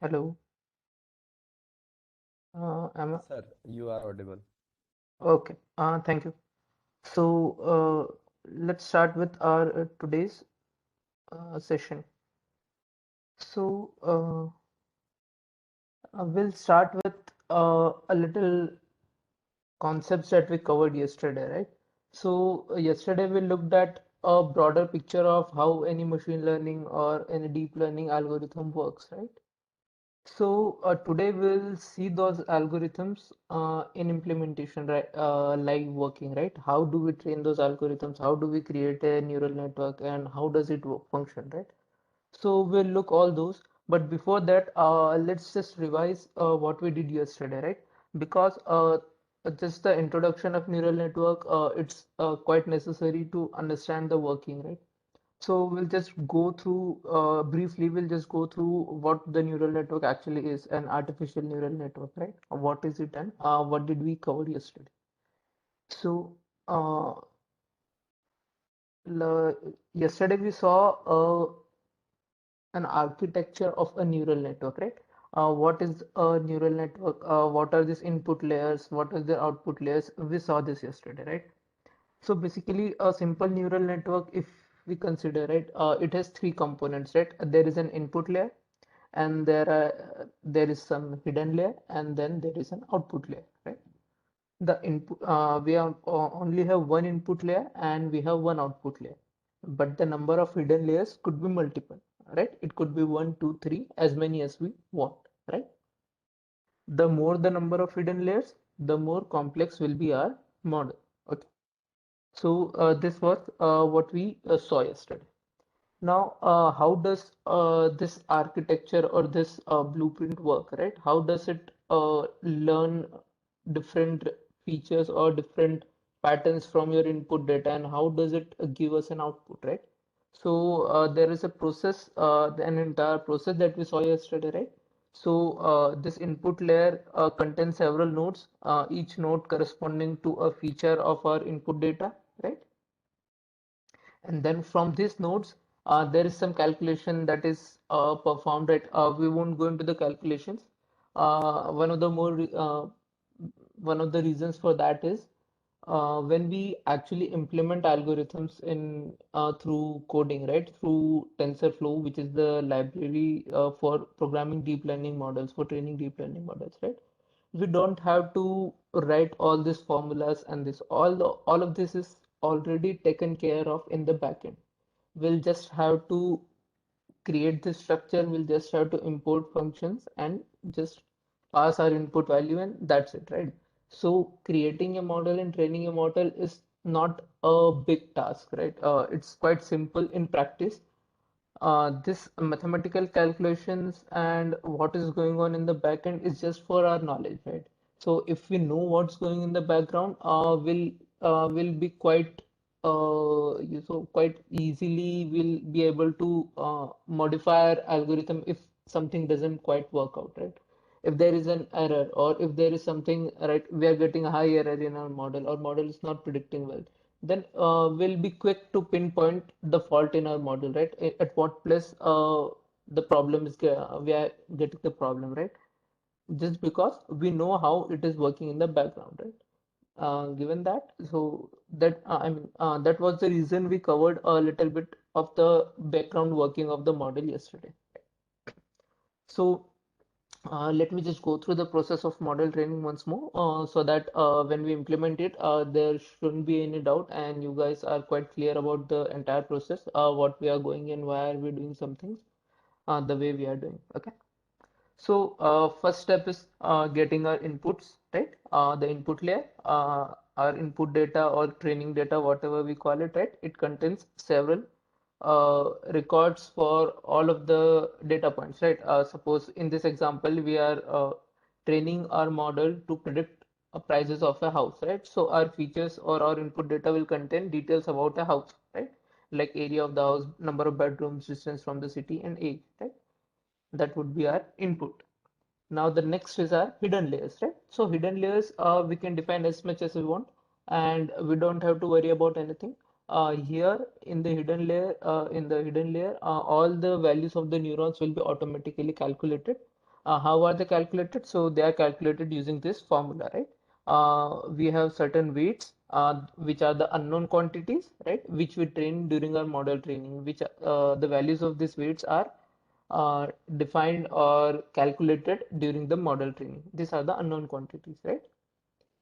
Hello. Am Sir, you are audible. okay. Thank you. So, let's start with our today's session. So, we'll start with a little concepts that we covered yesterday, right? So, yesterday we looked at a broader picture of how any machine learning or any deep learning algorithm works, right? So today we'll see those algorithms in implementation, right? Live working, right? How do we train those algorithms? How do we create a neural network, and how does it work, function, right? So we'll look all those. But before that, let's just revise what we did yesterday, right? Because just the introduction of neural network, it's quite necessary to understand the working, right? So we'll just go through briefly, we'll just go through what the neural network actually is, an artificial neural network, right? What is it and what did we cover yesterday? So uh, yesterday we saw an architecture of a neural network, right? What is a neural network? What are these input layers? What are the output layers? We saw this yesterday, right? So basically, a simple neural network, if we consider, right, it has three components, right? There is an input layer, and there is some hidden layer, and then there is an output layer, right? The input we have only have one input layer and we have one output layer, but the number of hidden layers could be multiple, right? It could be one, two, three, as many as we want, right? The more the number of hidden layers, the more complex will be our model. Okay. So this was what we saw yesterday. Now, how does this architecture or this blueprint work, right? How does it learn different features or different patterns from your input data, and how does it give us an output, right? So there is a process, an entire process that we saw yesterday, right? So this input layer contains several nodes, each node corresponding to a feature of our input data, right? And then from these nodes, there is some calculation that is performed, right? We won't go into the calculations. One of the reasons for that is when we actually implement algorithms in through coding, right? Through TensorFlow, which is the library for programming deep learning models, for training deep learning models, right? We don't have to write all these formulas, and this all of this is already taken care of in the backend. We'll just have to create this structure, we'll just have to import functions and just pass our input value, and that's it, right? So creating a model and training a model is not a big task, right? It's quite simple in practice. This mathematical calculations and what is going on in the backend is just for our knowledge, right? So if we know what's going in the background, we'll be quite quite easily we'll be able to modify our algorithm if something doesn't quite work out, right? If there is an error, or if there is something, right, we are getting a high error in our model, or model is not predicting well, then we'll be quick to pinpoint the fault in our model, right? At what place the problem is, we are getting the problem, right? Just because we know how it is working in the background, right? Given that, so that that was the reason we covered a little bit of the background working of the model yesterday. So let me just go through the process of model training once more, so that when we implement it, there shouldn't be any doubt, and you guys are quite clear about the entire process, what we are going and why are we doing some things the way we are doing. Okay. So first step is getting our inputs, right? The input layer, our input data or training data, whatever we call it, right? It contains several records for all of the data points, right? Suppose in this example, we are training our model to predict prices of a house, right? So our features or our input data will contain details about a house, right? Like area of the house, number of bedrooms, distance from the city, and age, right? That would be our input. Now the next is our hidden layers, right? So hidden layers we can define as much as we want, and we don't have to worry about anything. Here in the hidden layer, all the values of the neurons will be automatically calculated. How are they calculated? So they are calculated using this formula, right? We have certain weights, which are the unknown quantities, right? Which we train during our model training, which the values of these weights are defined or calculated during the model training. These are the unknown quantities, right?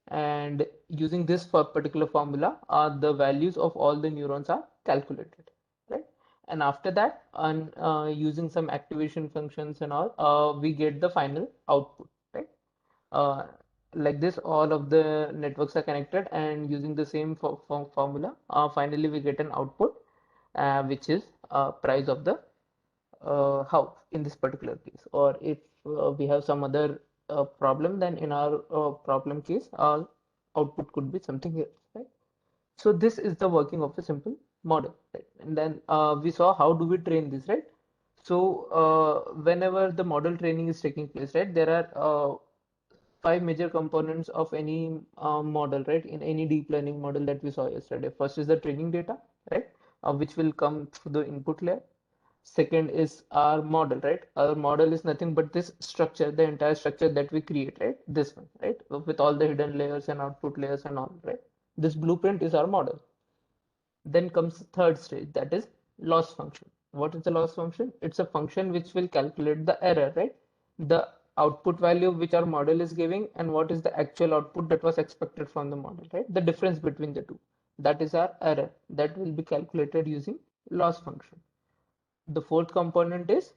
And using this for particular formula, the values of all the neurons are calculated, right? And after that, on using some activation functions and all, we get the final output, right? Uh, like this, all of the networks are connected, and using the same formula, finally we get an output, which is price of the house in this particular case. Or if we have some other problem, then in our problem case, our output could be something else, right? So this is the working of a simple model, right? And then we saw how do we train this, right? So whenever the model training is taking place, right, there are five major components of any model, right? In any deep learning model that we saw yesterday. First is the training data, right? Which will come through the input layer. Second is our model, right? Our model is nothing but this structure, the entire structure that we create, right? This one, right? With all the hidden layers and output layers and all, right? This blueprint is our model. Then comes the third stage, that is loss function. What is the loss function? It's a function which will calculate the error, right? The output value which our model is giving and what is the actual output that was expected from the model, right? The difference between the two. That is our error. That will be calculated using loss function. The fourth component is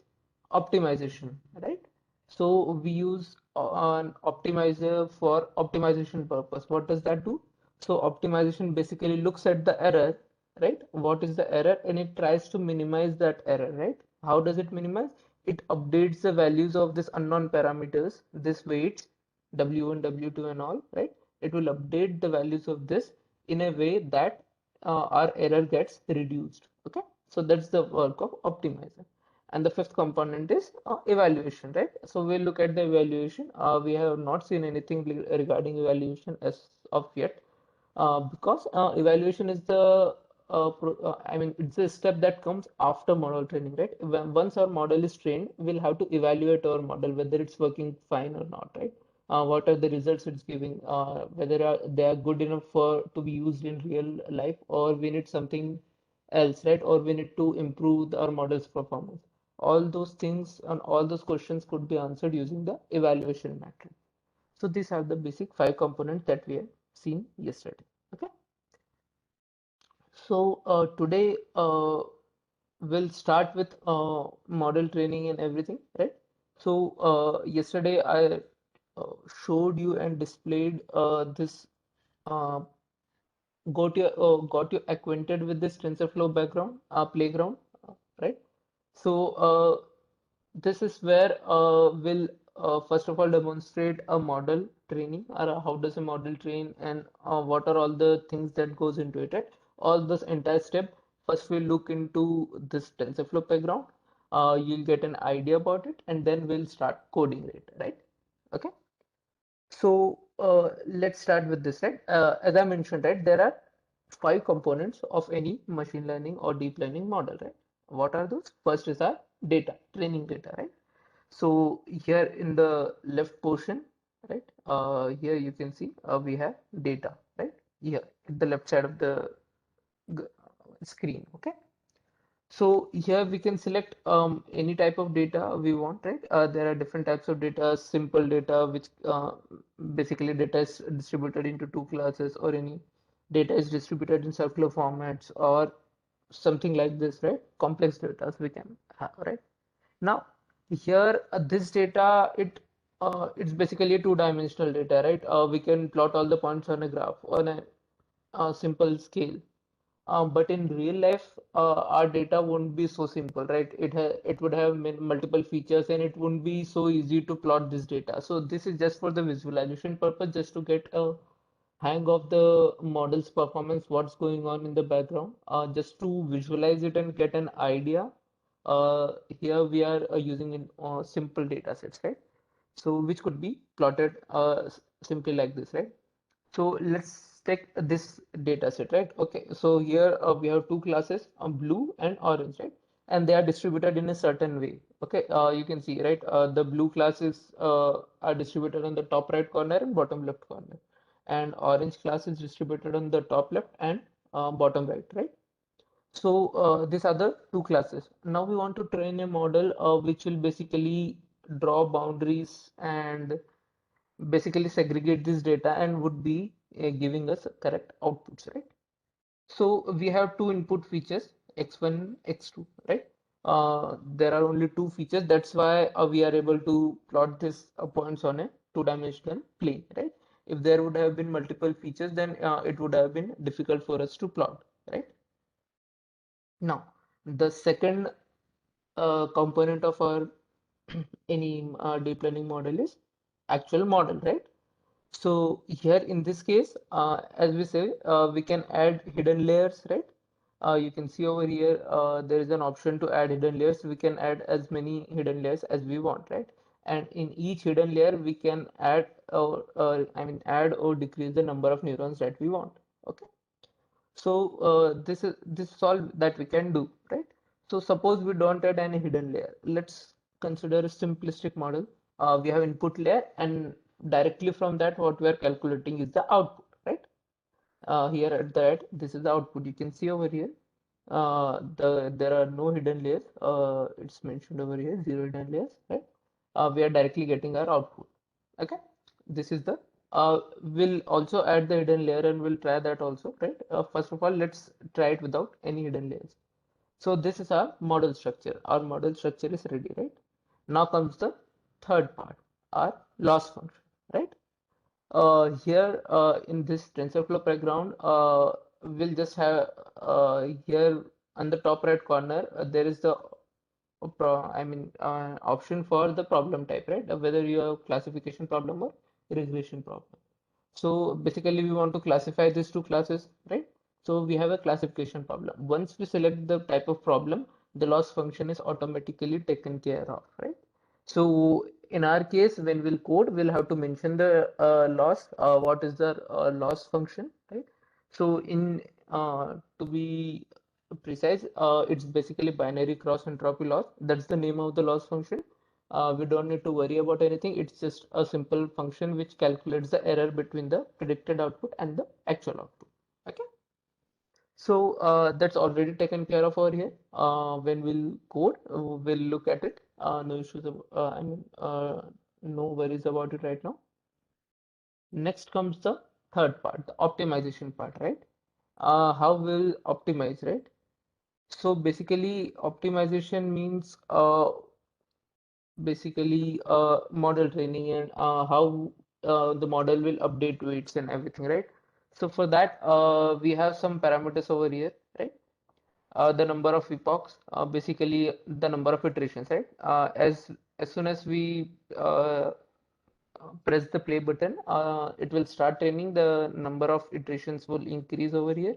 optimization, right? So we use an optimizer for optimization purpose. What does that do? So optimization basically looks at the error, right? What is the error? And it tries to minimize that error, right? How does it minimize? It updates the values of this unknown parameters, this weights, W1, W2 and all, right? It will update the values of this in a way that our error gets reduced. Okay, so that's the work of optimizer. And the fifth component is evaluation, right? So we'll look at the evaluation. We have not seen anything regarding evaluation as of yet, because evaluation is the I mean, it's a step that comes after model training, right? Once our model is trained, we'll have to evaluate our model whether it's working fine or not, right? What are the results it's giving? Whether they are good enough for to be used in real life, or we need something else, right? Or we need to improve our model's performance. All those things and all those questions could be answered using the evaluation method. So these are the basic five components that we have seen yesterday. Okay. So today we'll start with model training and everything, right? So yesterday I showed you and displayed this uh, got you acquainted with this TensorFlow background playground, right? So this is where we'll first of all demonstrate a model training, or how does a model train, and what are all the things that goes into it, right? All this entire step. First we'll look into this TensorFlow background. You'll get an idea about it, and then we'll start coding it, right? Okay. So let's start with this, right? As I mentioned, right, there are five components of any machine learning or deep learning model, right? What are those? First is our data, training data, right? So here in the left portion, right, here you can see we have data, right? Here at the left side of the screen, okay? So here we can select any type of data we want, right? There are different types of data, simple data, which basically data is distributed into two classes, or any data is distributed in circular formats, or something like this, right? Complex data we can have, right? Now, here this data, it's basically a two-dimensional data, right? We can plot all the points on a graph on a simple scale. But in real life, our data won't be so simple, right? It would have multiple features, and it won't be so easy to plot this data. So this is just for the visualization purpose, just to get a hang of the model's performance, what's going on in the background, just to visualize it and get an idea. Here we are using in simple data sets, right? So which could be plotted simply like this, right? So let's take this data set, right? Okay, so here we have two classes, blue and orange, right? and they are distributed in a certain way. Okay, you can see, right? The blue classes are distributed on the top right corner and bottom left corner, and orange class is distributed on the top left and bottom right, right? So these are the two classes. Now we want to train a model which will basically draw boundaries and basically segregate this data and would be giving us correct outputs, right? So we have two input features, x1, x2, right? There are only two features. That's why we are able to plot these points on a two-dimensional plane, right? If there would have been multiple features, then it would have been difficult for us to plot, right? Now, the second component of our any deep learning model is actual model, right? So here in this case, as we say, we can add hidden layers, right? You can see over here, there is an option to add hidden layers. We can add as many hidden layers as we want, right? And in each hidden layer, we can add or add or decrease the number of neurons that we want. Okay. So this is all that we can do, right? So suppose we don't add any hidden layer. Let's consider a simplistic model. We have input layer, and directly from that, what we are calculating is the output, right? Here at that, this is the output. You can see over here. There are no hidden layers. It's mentioned over here, zero hidden layers, right? We are directly getting our output. Okay, this is the we'll also add the hidden layer and we'll try that also, right? First of all, let's try it without any hidden layers. So this is our model structure. Our model structure is ready, right? Now comes the third part, our loss function, right? Here in this TensorFlow background, we'll just have here on the top right corner, there is the option for the problem type, right? Whether you have classification problem or regression problem. So basically, we want to classify these two classes, right? So we have a classification problem. Once we select the type of problem, the loss function is automatically taken care of, right? So in our case, when we'll code, we'll have to mention the loss, what is the loss function, right? So in to be precise, it's basically binary cross entropy loss. That's the name of the loss function. We don't need to worry about anything. It's just a simple function which calculates the error between the predicted output and the actual output. Okay. So that's already taken care of over here. When we'll code, we'll look at it. No issues. No worries about it right now. Next comes the third part, the optimization part, right? How we'll optimize, right? So basically, optimization means basically model training and how the model will update weights and everything, right? So for that, we have some parameters over here, right? The number of epochs, basically the number of iterations, right? As soon as we press the play button, it will start training. The number of iterations will increase over here,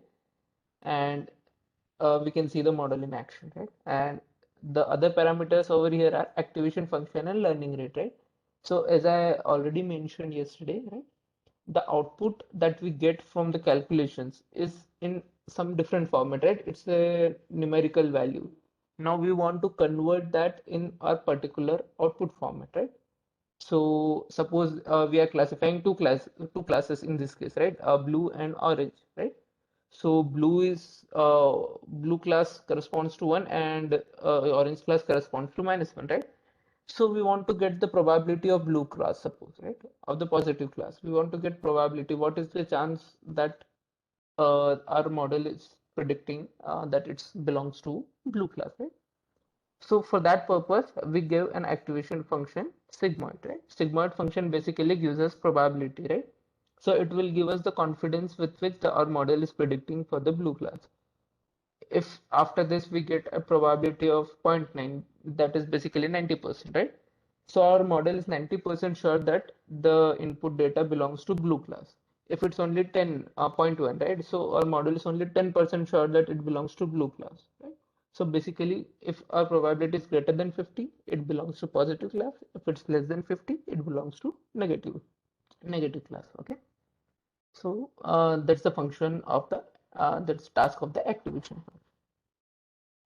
and we can see the model in action, right? And the other parameters over here are activation function and learning rate, right? So as I already mentioned yesterday, right, the output that we get from the calculations is in some different format, right? It's a numerical value. Now we want to convert that in our particular output format, right? So suppose we are classifying two classes in this case, right? Blue and orange, right? So blue class corresponds to 1 and orange class corresponds to -1, right? So we want to get the probability of blue class, suppose, right? Of the positive class. We want to get probability. What is the chance that our model is predicting that it belongs to blue class, right? So for that purpose, we give an activation function, sigmoid, right? Sigmoid function basically gives us probability, right? So it will give us the confidence with which our model is predicting for the blue class. If after this we get a probability of zero point 0.9, that is basically 90%, right? So our model is 90% sure that the input data belongs to blue class. If it's only 10, 0.1, right? So our model is only 10% sure that it belongs to blue class, right? So basically, if our probability is greater than 50, it belongs to positive class. If it's less than 50, it belongs to negative class. Okay. So that's the function of the that's task of the activation.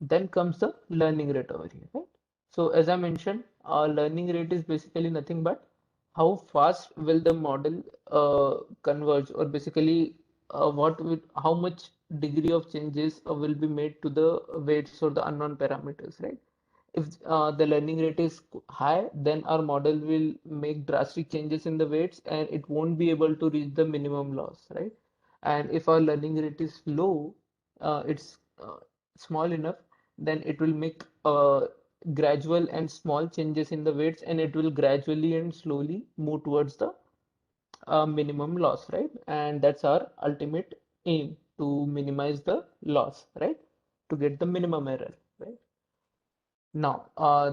Then comes the learning rate over here, right? So as I mentioned, learning rate is basically nothing but how fast will the model converge, or basically how much degree of changes will be made to the weights or the unknown parameters, right? If the learning rate is high, then our model will make drastic changes in the weights and it won't be able to reach the minimum loss, right? And if our learning rate is low, it's small enough, then it will make gradual and small changes in the weights, and it will gradually and slowly move towards the minimum loss, right? And that's our ultimate aim, to minimize the loss, right? To get the minimum error, right? Now,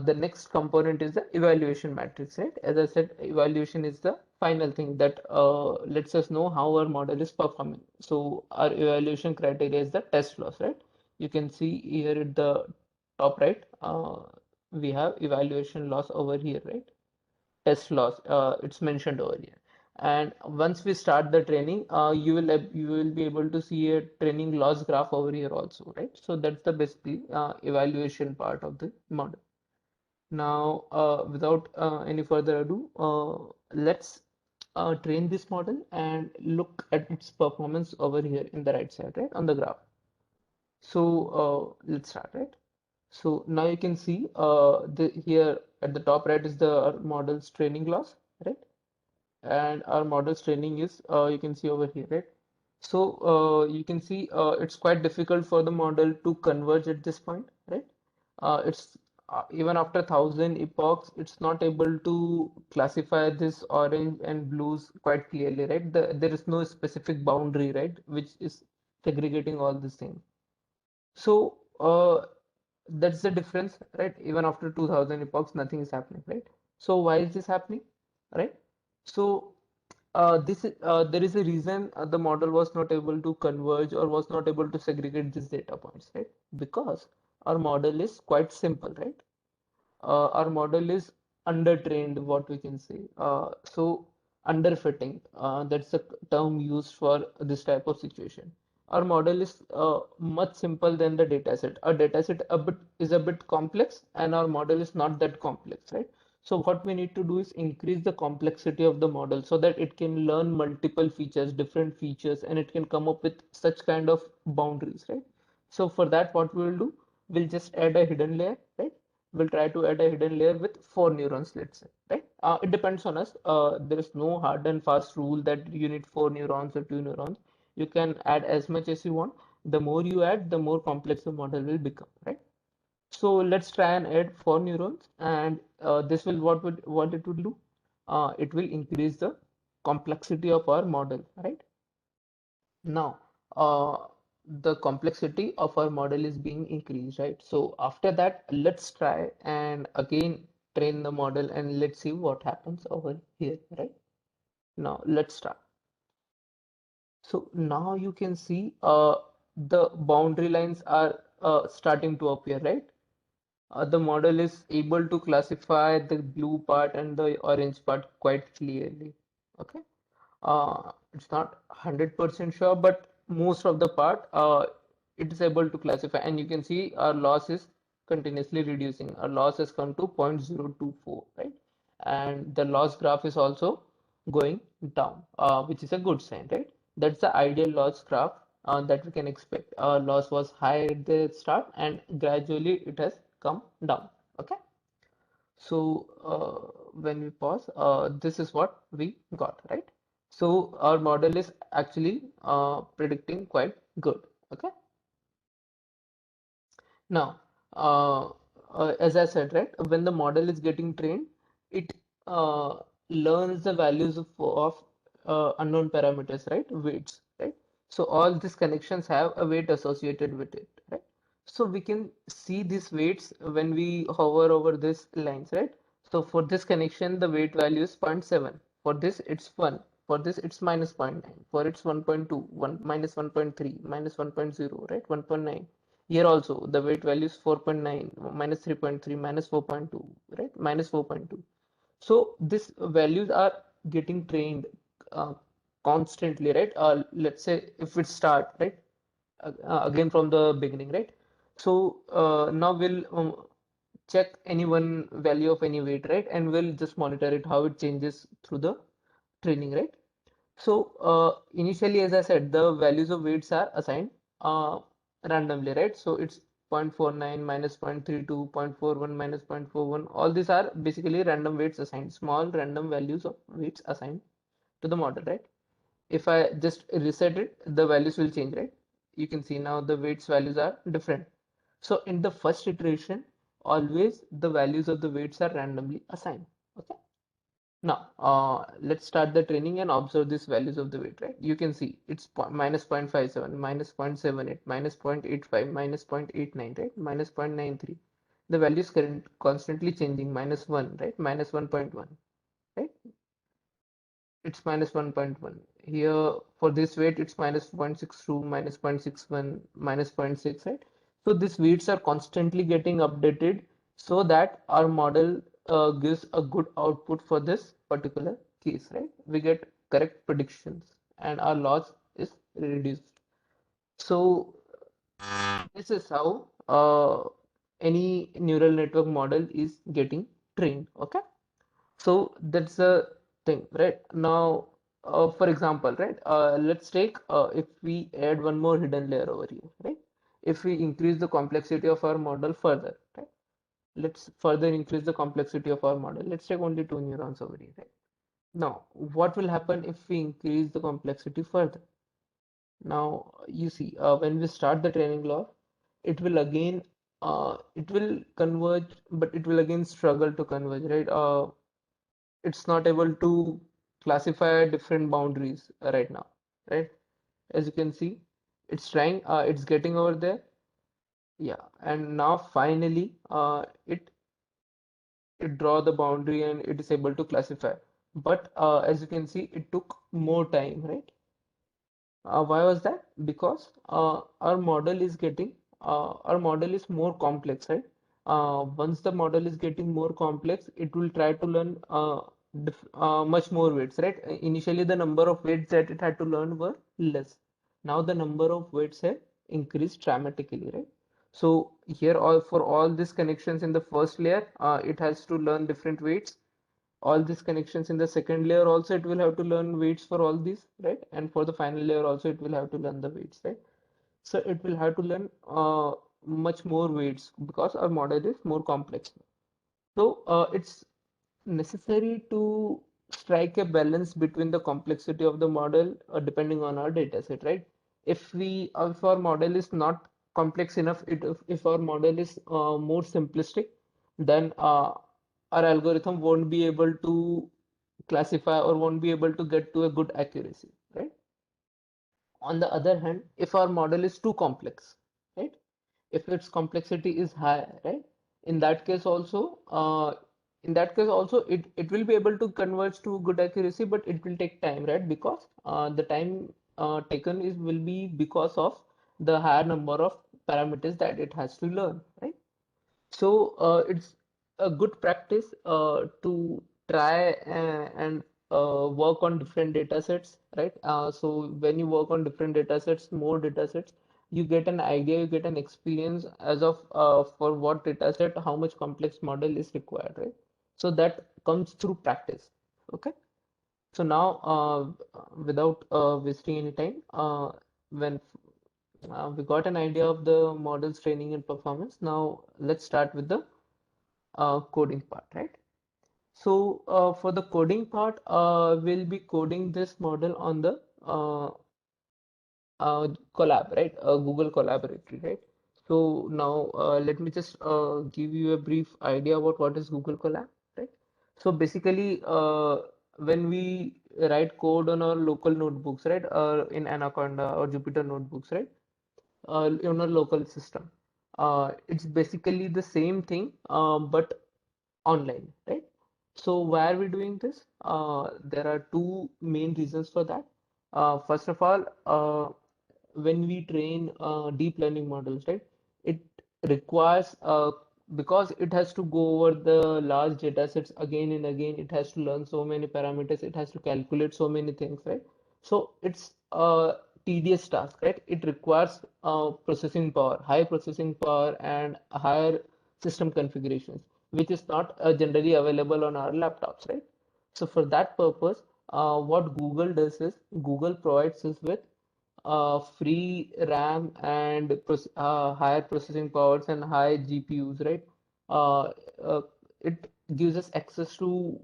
the next component is the evaluation matrix, right? As I said, evaluation is the final thing that lets us know how our model is performing. So, our evaluation criteria is the test loss, right? You can see here at the top right, we have evaluation loss over here, right? Test loss, it's mentioned over here. And once we start the training, you will be able to see a training loss graph over here also, right? So that's the basically evaluation part of the model. Now, without any further ado, let's train this model and look at its performance over here in the right side, right, on the graph. So let's start, right? So now you can see the here at the top right is the model's training loss, right? And our model's training is you can see over here, right? So you can see it's quite difficult for the model to converge at this point, right? It's even after 1,000 epochs, it's not able to classify this orange and blues quite clearly, right? There is no specific boundary, right, which is segregating all these things. So that's the difference, right? Even after 2,000 epochs, nothing is happening, right? So why is this happening, right? So there is a reason the model was not able to converge or was not able to segregate these data points, right? Because our model is quite simple, right? Our model is undertrained, what we can say. So underfitting, that's the term used for this type of situation. Our model is much simple than the dataset. Our dataset is a bit complex, and our model is not that complex, right? So what we need to do is increase the complexity of the model so that it can learn multiple features, different features, and it can come up with such kind of boundaries, right? So for that, what we will do, we'll just add a hidden layer, right? We'll try to add a hidden layer with 4 neurons, let's say, right? It depends on us. There is no hard and fast rule that you need 4 neurons or 2 neurons. You can add as much as you want. The more you add, the more complex the model will become, right? So let's try and add 4 neurons, and this will what it would do? It will increase the complexity of our model, right? Now, the complexity of our model is being increased, right? So after that, let's try and again train the model and let's see what happens over here, right? Now let's start. So now you can see the boundary lines are starting to appear, right? The model is able to classify the blue part and the orange part quite clearly. Okay. It's not 100% sure, but most of the part it is able to classify, and you can see our loss is continuously reducing. Our loss has come to 0.024, right? And the loss graph is also going down, which is a good sign, right? That's the ideal loss graph that we can expect. Loss was high at the start, and gradually it has come down. Okay. So when we pause, this is what we got, right? So our model is actually predicting quite good. Okay. Now, uh, as I said, right, when the model is getting trained, it uh, learns the values of unknown parameters, right? Weights, right? So all these connections have a weight associated with it, right? So we can see these weights when we hover over these lines, right? So for this connection, the weight value is zero point 0.7. For this, it's 1. For this, it's minus zero point 0.9. For it's 1.2, 1 minus 1.3, minus 1.0, right? 1.9. Here also the weight value is 4.9, minus 3.3, minus 4.2, right? Minus 4.2. So these values are getting trained uh, constantly, right? Let's say if we start, right? Again from the beginning, right? So now we'll check any one value of any weight, right? And we'll just monitor it, how it changes through the training, right? So initially, as I said, the values of weights are assigned uh, randomly, right? So it's 0.49 minus 0.32, 0.41 minus 0.41. All these are basically random weights assigned, small random values of weights assigned to the model, right? If I just reset it, the values will change, right? You can see now the weights values are different. So in the first iteration, always the values of the weights are randomly assigned. Okay. Now, let's start the training and observe these values of the weight, right? You can see it's minus 0.57, minus 0.78, minus 0.85, minus 0.89, right? Minus 0.93. The value is constantly changing, minus 1, right? Minus 1.1, right? It's minus 1.1. Here for this weight, it's minus 0.62, minus 0.61, minus zero point 0.6, right? So these weights are constantly getting updated so that our model gives a good output for this particular case, right? We get correct predictions and our loss is reduced. So this is how any neural network model is getting trained, okay? So that's the thing, right? Now, for example, right? Let's take if we add one more hidden layer over here, right? If we increase the complexity of our model further, right? Let's further increase the complexity of our model. Let's take only two neurons over here, right? Now, what will happen if we increase the complexity further? Now, you see, when we start the training loss, it will again, it will converge, but it will again struggle to converge, right? It's not able to classify different boundaries right now, right? As you can see, it's trying, it's getting over there. Yeah, and now finally, it draw the boundary and it is able to classify. But as you can see, it took more time, right? Why was that? Because our model is more complex, right? Once the model is getting more complex, it will try to learn much more weights, right? Initially, the number of weights that it had to learn were less. Now the number of weights have increased dramatically, right? So here, all for all these connections in the first layer, it has to learn different weights. All these connections in the second layer also it will have to learn weights for all these, right? And for the final layer also it will have to learn the weights, right? So it will have to learn much more weights because our model is more complex. So it's necessary to strike a balance between the complexity of the model depending on our data set, right? If our model is not complex enough, if our model is more simplistic, then our algorithm won't be able to classify or won't be able to get to a good accuracy, right? On the other hand, if our model is too complex, right? If its complexity is high, right? In that case also, it will be able to converge to good accuracy, but it will take time, right? Because the time taken is will be because of the higher number of parameters that it has to learn, right? So it's a good practice to try and work on different data sets, right? So when you work on different data sets, more data sets, you get an idea, you get an experience as of for what data set, how much complex model is required, right? So that comes through practice. Okay. So now, without wasting any time, when we got an idea of the model's training and performance, now let's start with the coding part, right? So for the coding part, we'll be coding this model on the collab, right? Google Collaboratory, right? So now let me just give you a brief idea about what is Google Collab, right? So basically, when we write code on our local notebooks, right, in Anaconda or Jupyter notebooks, right, in our local system, it's basically the same thing, but online, right? So why are we doing this? There are two main reasons for that. First of all, when we train deep learning models, right, it requires because it has to go over the large data sets again and again, it has to learn so many parameters, it has to calculate so many things, right? So it's tedious task, right? It requires processing power, high processing power, and higher system configurations, which is not generally available on our laptops, right? So for that purpose, what Google does is Google provides us with free RAM and higher processing powers and high GPUs, right? Uh, uh, it gives us access to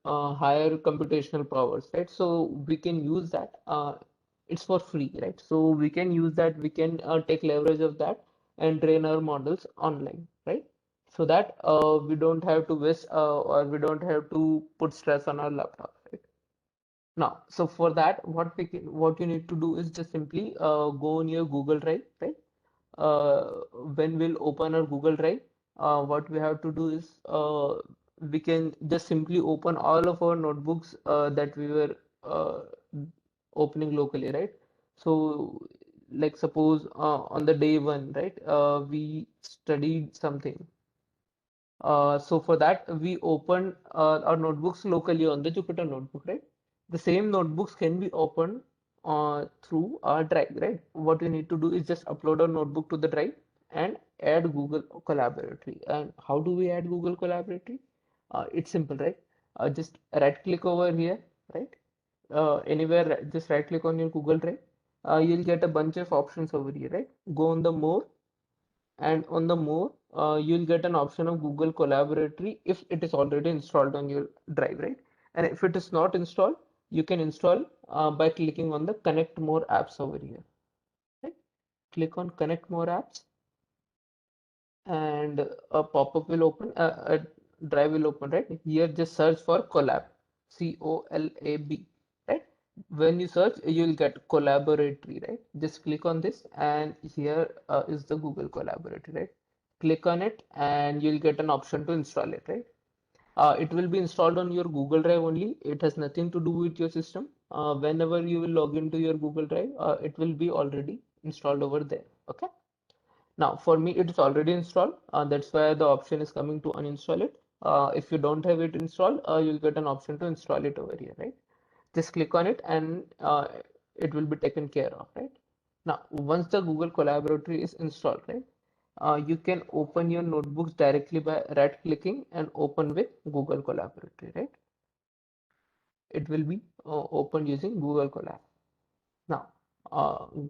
higher computational powers, right? So we can use that. It's for free, right? So we can use that. We can take leverage of that and train our models online, right? So that we don't have to waste or we don't have to put stress on our laptop, right? Now, so for that, what you need to do is just simply go on your Google Drive, right? uh, when we'll open our Google Drive, what we have to do is we can just simply open all of our notebooks that we were uh, opening locally, right? So, like suppose on the day one, right, we studied something. So for that, we open our notebooks locally on the Jupyter notebook, right? The same notebooks can be opened through our drive, right? What we need to do is just upload our notebook to the drive and add Google Collaboratory. And how do we add Google Collaboratory? It's simple, right? Just right click over here, right? Anywhere, just right click on your Google Drive. You'll get a bunch of options over here, right? Go on the more, and on the more you'll get an option of Google Collaboratory if it is already installed on your drive, right? And if it is not installed, you can install by clicking on the connect more apps over here, right? Click on connect more apps, and a pop-up will open, a drive will open, right? Here just search for collab, COLAB, right? When you search, you'll get collaboratory, right? Just click on this, and here is the Google Collaboratory, right? Click on it, and you'll get an option to install it, right? It will be installed on your Google Drive only. It has nothing to do with your system. Whenever you will log into your Google Drive, it will be already installed over there. Okay. Now, for me, it is already installed. That's why the option is coming to uninstall it. If you don't have it installed, you'll get an option to install it over here, right? Just click on it, and it will be taken care of, right? Now, once the Google Collaboratory is installed, right, you can open your notebooks directly by right clicking and open with Google Collaboratory, right? It will be opened using Google Colab. Now,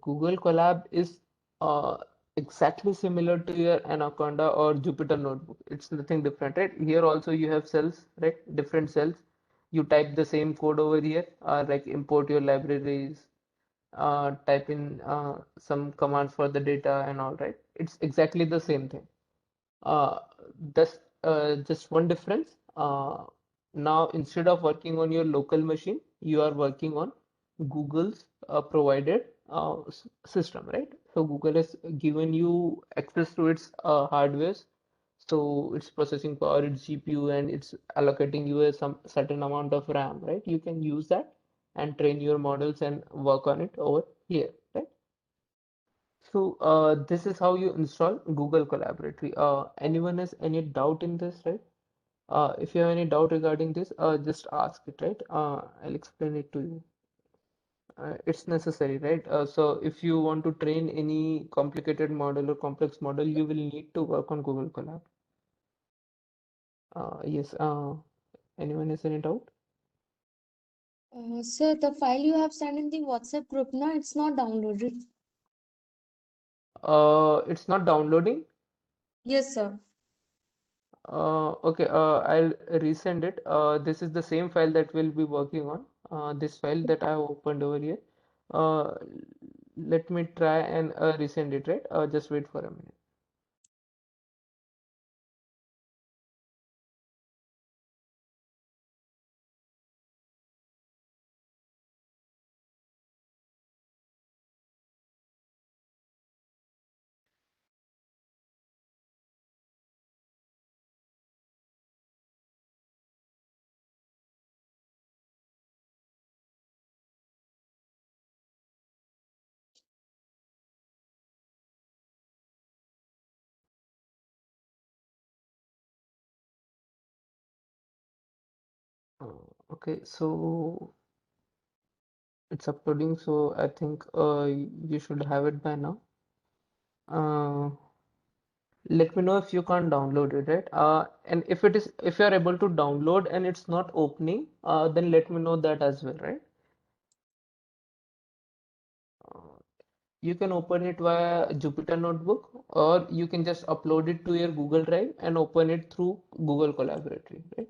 Google Colab is uh, exactly similar to your Anaconda or Jupyter Notebook. It's nothing different, right? Here also you have cells, right? Different cells. You type the same code over here, like import your libraries, type in some commands for the data and all, right? It's exactly the same thing. Uh, that's just one difference. Now, instead of working on your local machine, you are working on Google's provided system, right? So Google has given you access to its hardwares, so its processing power, its GPU, and it's allocating you a some certain amount of RAM, right? You can use that and train your models and work on it over here, right? So this is how you install Google Collaboratory. Anyone has any doubt in this, right? If you have any doubt regarding this, just ask it, right? I'll explain it to you. It's necessary, right? So if you want to train any complicated model or complex model, you will need to work on Google Colab. Yes. Anyone has any doubt? Sir, the file you have sent in the WhatsApp group, now it's not downloaded. It's not downloading. Yes, sir. Okay, I'll resend it. This is the same file that we'll be working on. This file that I have opened over here. Uh, Let me try and resend it, right? Just wait for a minute. Uh, okay, so It's uploading, so I think you should have it by now. Uh, Let me know if you can't download it, right? And if you're able to download and it's not opening, then let me know that as well, right? Uh, you can open it via Jupyter Notebook, or you can just upload it to your Google Drive and open it through Google Collaboratory, right?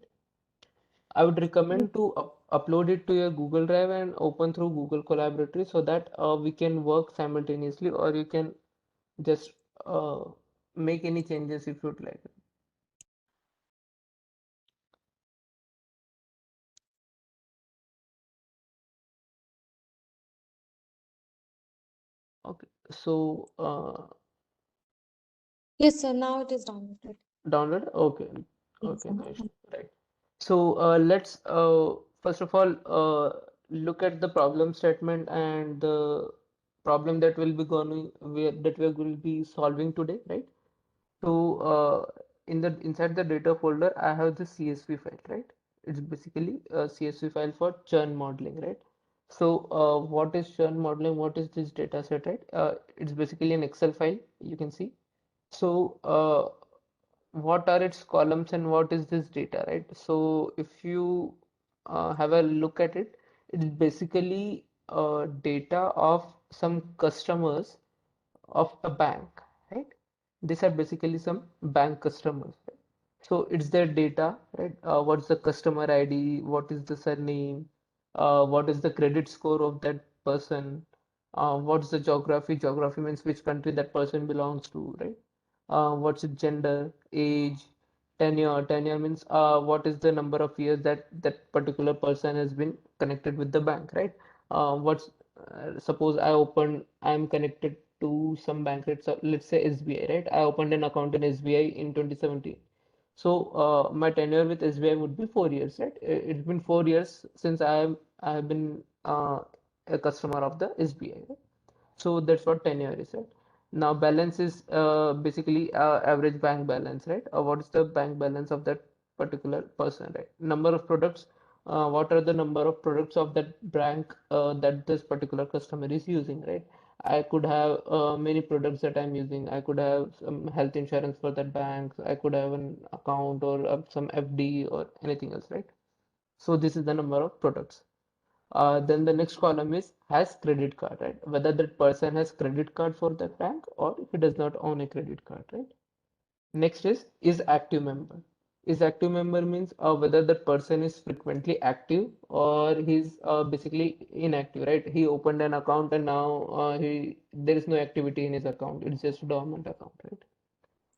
I would recommend to upload it to your Google Drive and open through Google Collaboratory so that we can work simultaneously, or you can just uh, make any changes if you'd like. Okay, so Yes, sir. Now it is downloaded. download. Okay, Yes, okay, sir. no issue. Right. So let's first of all look at the problem statement and the problem that we will be solving today, right? So in the inside the data folder, I have the CSV file, right? It's basically a CSV file for churn modeling, right? So what is churn modeling? What is this data set, right? It's basically an Excel file, you can see. So what are its columns and what is this data, right? So if you have a look at it, it's basically data of some customers of a bank, right? These are basically some bank customers, right? So it's their data, right? What's the customer ID? What is the surname? What is the credit score of that person? What's the geography? Geography means which country that person belongs to, right? What's its gender, age, tenure? Tenure means what is the number of years that that particular person has been connected with the bank, right? What's Suppose I'm connected to some bank, let's say SBI, right? I opened an account in SBI in 2017. So my tenure with SBI would be 4 years, right? It's been 4 years since I have been a customer of the SBI, right? So that's what tenure is, right? Now balance is basically average bank balance, right? What is the bank balance of that particular person, right? Number of products, what are the number of products of that bank that this particular customer is using, right? I could have many products that I'm using. I could have some health insurance for that bank. I could have an account or some FD or anything else, right? So this is the number of products. Then the next column is has credit card, right? Whether that person has credit card for that bank or if he does not own a credit card, right? Next is active member. Is active member means whether that person is frequently active or he's basically inactive, right? He opened an account and now he there is no activity in his account. It's just a dormant account, right?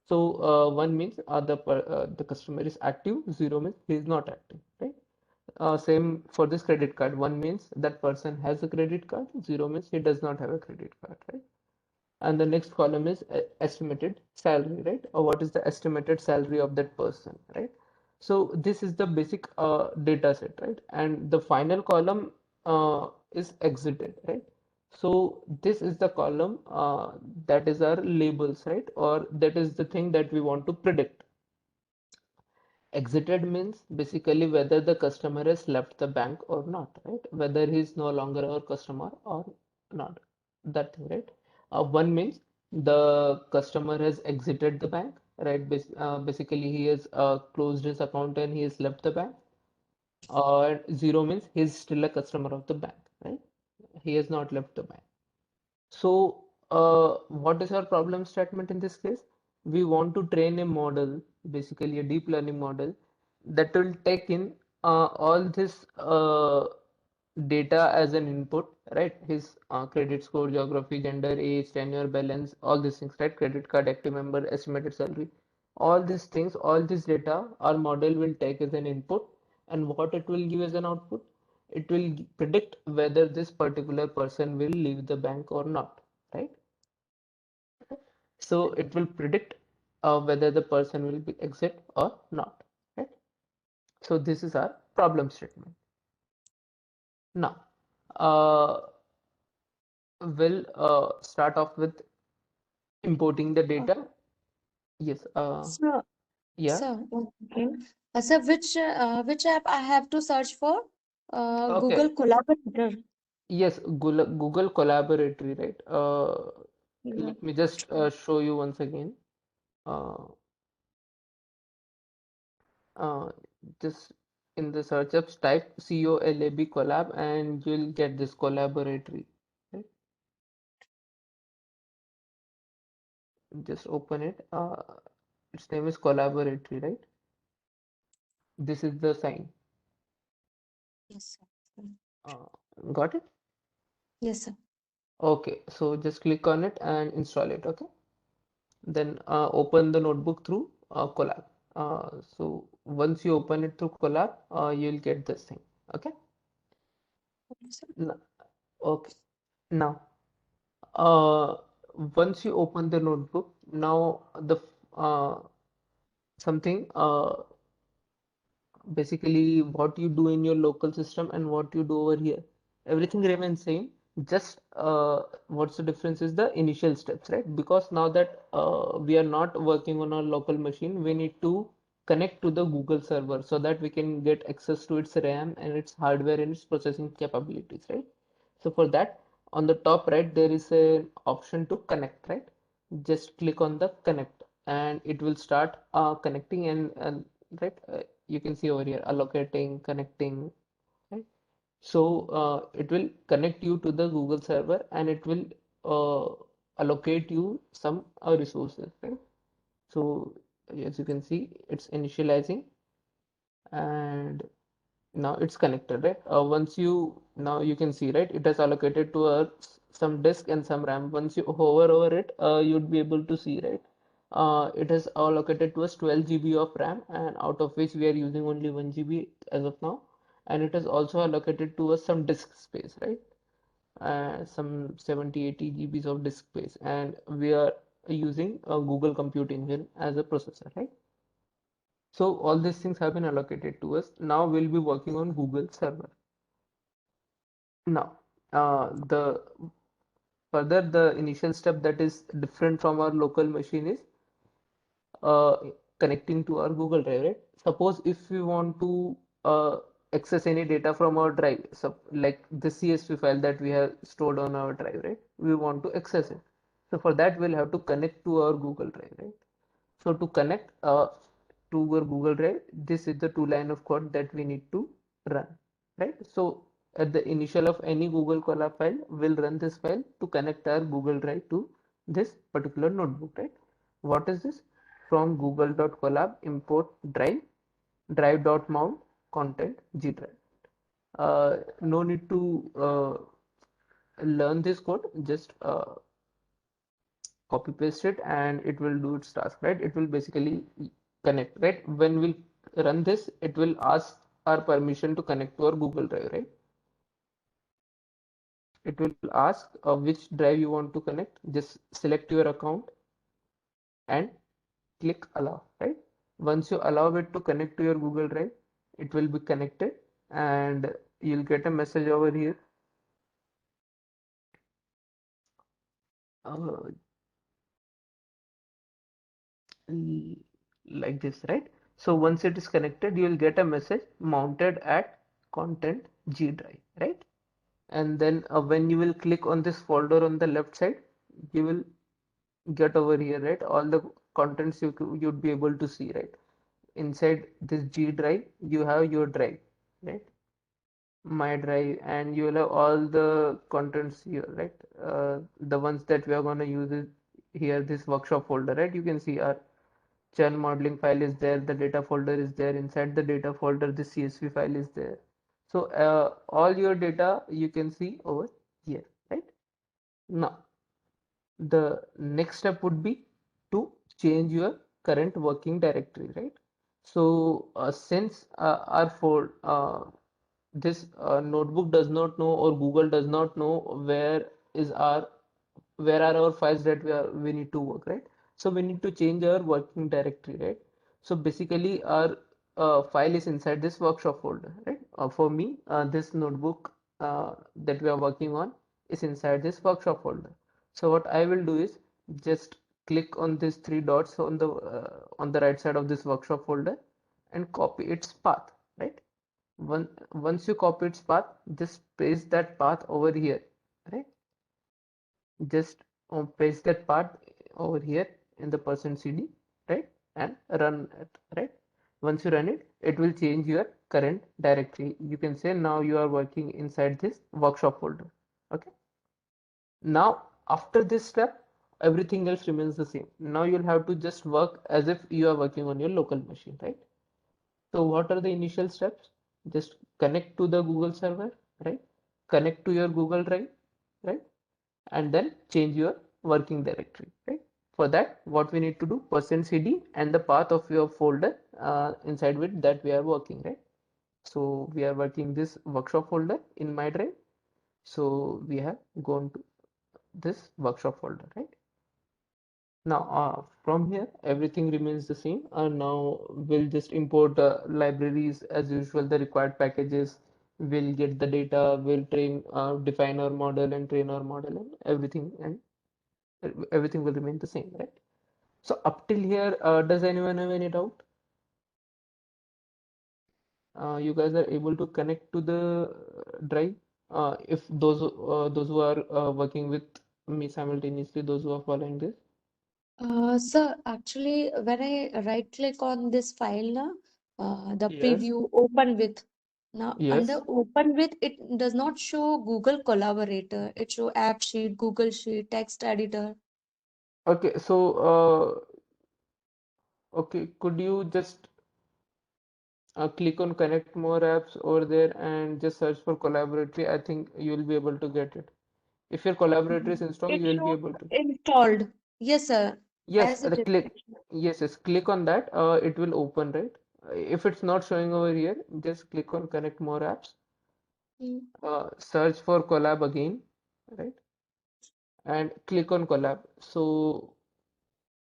So one means the customer is active, zero means he is not active, right? Same for this credit card. One means that person has a credit card, zero means he does not have a credit card, right? And the next column is estimated salary, right? Or what is the estimated salary of that person, right? So this is the basic data set, right? And the final column is exited, right? So this is the column that is our labels, right? Or that is the thing that we want to predict. Exited means basically whether the customer has left the bank or not, right? Whether he's no longer our customer or not. That thing, right? One means the customer has exited the bank, right? Basically, he has closed his account and he has left the bank. Or zero means he's still a customer of the bank, right? He has not left the bank. So, what is our problem statement in this case? We want to train a model, basically a deep learning model, that will take in all this data as an input, right? His credit score, geography, gender, age, tenure, balance, all these things, right? Credit card, active member, estimated salary, all these things, all this data, our model will take as an input, and what it will give as an output? It will predict whether this particular person will leave the bank or not, right? So it will predict whether the person will be exit or not, right? So this is our problem statement. Now uh, we'll start off with importing the Uh, data. Yes, Sir, yeah. sir, one second. Sir, which app I have to search for? Okay, Google Collaborator. Yes, Google Collaboratory, right? Yeah. Let me just show you once again. Uh, uh, just in the search ups, type COLAB collab, and you'll get this collaboratory. Right? Just open it. Its name is collaboratory, right? This is the sign. Yes, sir. Uh, got it? Yes, sir. Okay, so just click on it and install it. Okay, then open the notebook through Collab. So once you open it through Collab, you'll get this thing. Okay. Okay, sir. N- Okay. Now, uh, once you open the notebook, now the uh, something basically what you do in your local system and what you do over here, everything remains same. Just what's the difference is the initial steps, right? Because now that we are not working on our local machine, we need to connect to the Google server so that we can get access to its RAM and its hardware and its processing capabilities, right? So for that, on the top right, there is an option to connect, right? Just click on the connect and it will start connecting and right, you can see over here allocating, connecting, right? So it will connect you to the Google server and it will allocate you some resources, right? So as you can see, it's initializing and now it's connected, right? Once you now you can see, right? It has allocated to some disk and some RAM. Once you hover over it, you'd be able to see, right? It has allocated to us 12 GB of RAM, and out of which we are using only 1 GB as of now. And it has also allocated to us some disk space, right? Some 70-80 GBs of disk space, and we are using a Google Compute Engine as a processor, right? So all these things have been allocated to us. Now we'll be working on Google server. Now, the further the initial step that is different from our local machine is uh, connecting to our Google Drive, right? Suppose if we want to access any data from our drive, so like the CSV file that we have stored on our drive, right? We want to access it. So for that, we'll have to connect to our Google Drive, right? So to connect to our Google Drive, this is the two line of code that we need to run, right? So at the initial of any Google Colab file, we'll run this file to connect our Google Drive to this particular notebook, right? What is this? From google.colab import drive, drive.mount content G drive. No need to learn this code, just copy paste it and it will do its task, right? It will basically connect, right? When we run this, it will ask our permission to connect to our Google Drive, right? It will ask which drive you want to connect. Just select your account and click allow, right? Once you allow it to connect to your Google Drive, it will be connected and you'll get a message over here uh, like this, right? So once it is connected, you will get a message mounted at content G drive, right? And then when you will click on this folder on the left side, you will get over here, right? All the contents you'd be able to see, right? Inside this G drive, you have your drive, right? My drive, and you will have all the contents here, right? The ones that we are going to use is here, this workshop folder, right? You can see our churn modeling file is there, the data folder is there, inside the data folder the CSV file is there. So all your data you can see over here, right? Now the next step would be to change your current working directory, right? So since our for this notebook does not know, or Google does not know is our where are our files that we need to work, right? So we need to change our working directory, right? So basically our file is inside this workshop folder, right? For me, this notebook that we are working on is inside this workshop folder. So what I will do is just click on these three dots on the right side of this workshop folder and copy its path, right? Once you copy its path, just paste that path over here, right? Just paste that path over here in the %cd, right? And run it, right? Once you run it, it will change your current directory. You can say now you are working inside this workshop folder. Okay. Now, after this step, everything else remains the same. Now you'll have to just work as if you are working on your local machine, right? So what are the initial steps? Just connect to the Google server, right? Connect to your Google Drive, right? And then change your working directory, right? For that, what we need to do, %cd and the path of your folder inside with that we are working, right? So we are working this workshop folder in my drive. So we have gone to this workshop folder, right? Now, from here, everything remains the same. And now we'll just import libraries as usual, the required packages. We'll get the data, we'll define our model and train our model and everything will remain the same, right? So up till here, does anyone have any doubt? You guys are able to connect to the drive. If those who are working with me simultaneously, those who are following this. Sir, actually, when I right click on this file now, the Yes. preview open with. Now, under Yes. open with, it does not show Google Collaborator. It show App Sheet, Google Sheet, Text Editor. Okay, so okay, could you just click on connect more apps over there and just search for collaboratory? I think you'll be able to get it. If your collaboratory is installed, It you will be shows able to. installed. Yes, sir. Yes, As it is. yes, click on that. It will open, right? If it's not showing over here, just click on connect more apps. Mm. Search for collab again, right? And click on collab. So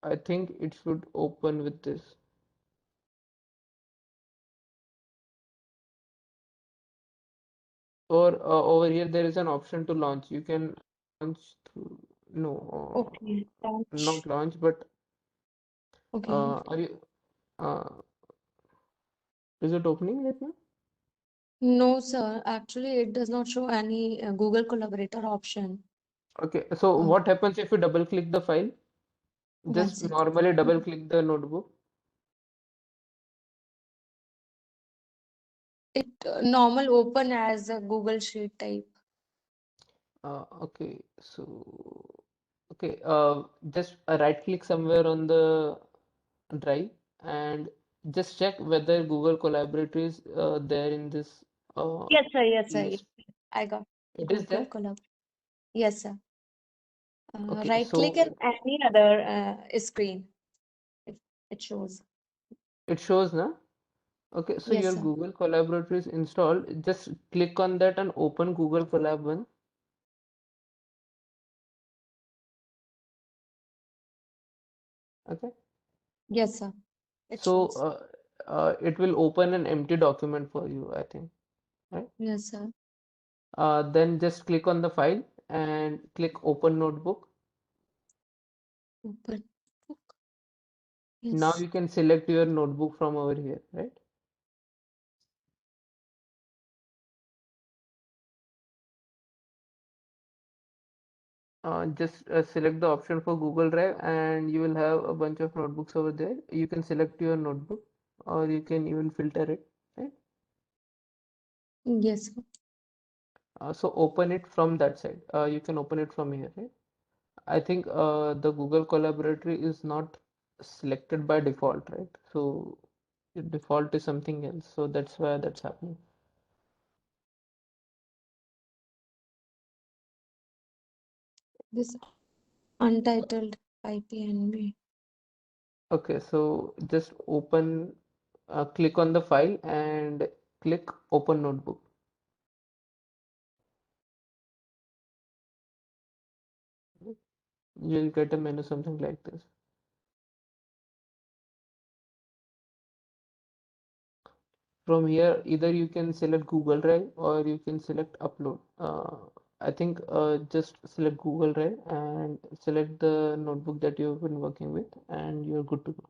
I think it should open with this. Or over here, there is an option to launch. You can launch through, no, Okay, not launch. launch, but Okay. are you, uh, is it opening right now? No, sir. Actually, it does not show any Google Collaborator option. Okay, so Uh, what happens if you double click the file? One Just second. normally double click the notebook. It normal open as a Google Sheet type. Okay, so okay, just right click somewhere on the drive and just check whether Google Collaboratory is there in this Yes, sir. Yes, sir. Yes. list. I got It is Google there. Collab. Yes, sir. Okay, Right click and so any other screen. It, it shows. it shows now. Okay, so Yes, your sir. Google Collaboratory is installed. Just click on that and open Google Colab one. Okay, Yes, sir. It so shows. it will open an empty document for you, I think, right? Yes, sir. Then just click on the file and click Open Notebook. Open book. Now Yes. you can select your notebook from over here, right? Just select the option for Google Drive and you will have a bunch of notebooks over there. You can select your notebook or you can even filter it, right? Yes, sir. So open it from that side. You can open it from here, right? I think the Google Collaboratory is not selected by default, right? So the default is something else. So that's why that's happening. This untitled IPNB. Okay, so just click on the file and click Open Notebook. You'll get a menu something like this. From here, either you can select Google Drive or you can select Upload. I think just select Google Drive and select the notebook that you've been working with, and you're good to go.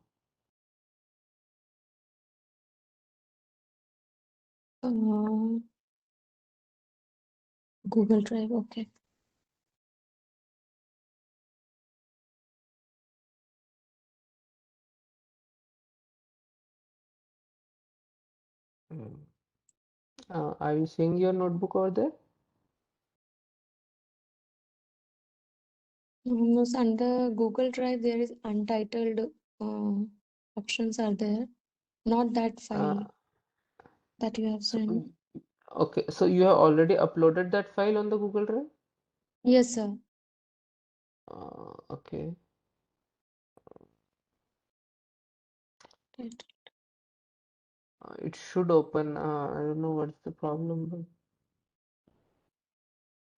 Uh, Google Drive. Okay. Mm. Are you seeing your notebook over there? No, so under Google Drive, there is untitled uh, options are there. Not that Uh, file that you have so, sent. okay, so you have already uploaded that file on the Google Drive? Yes, sir. Okay. Right. It should open. I don't know what's the problem, but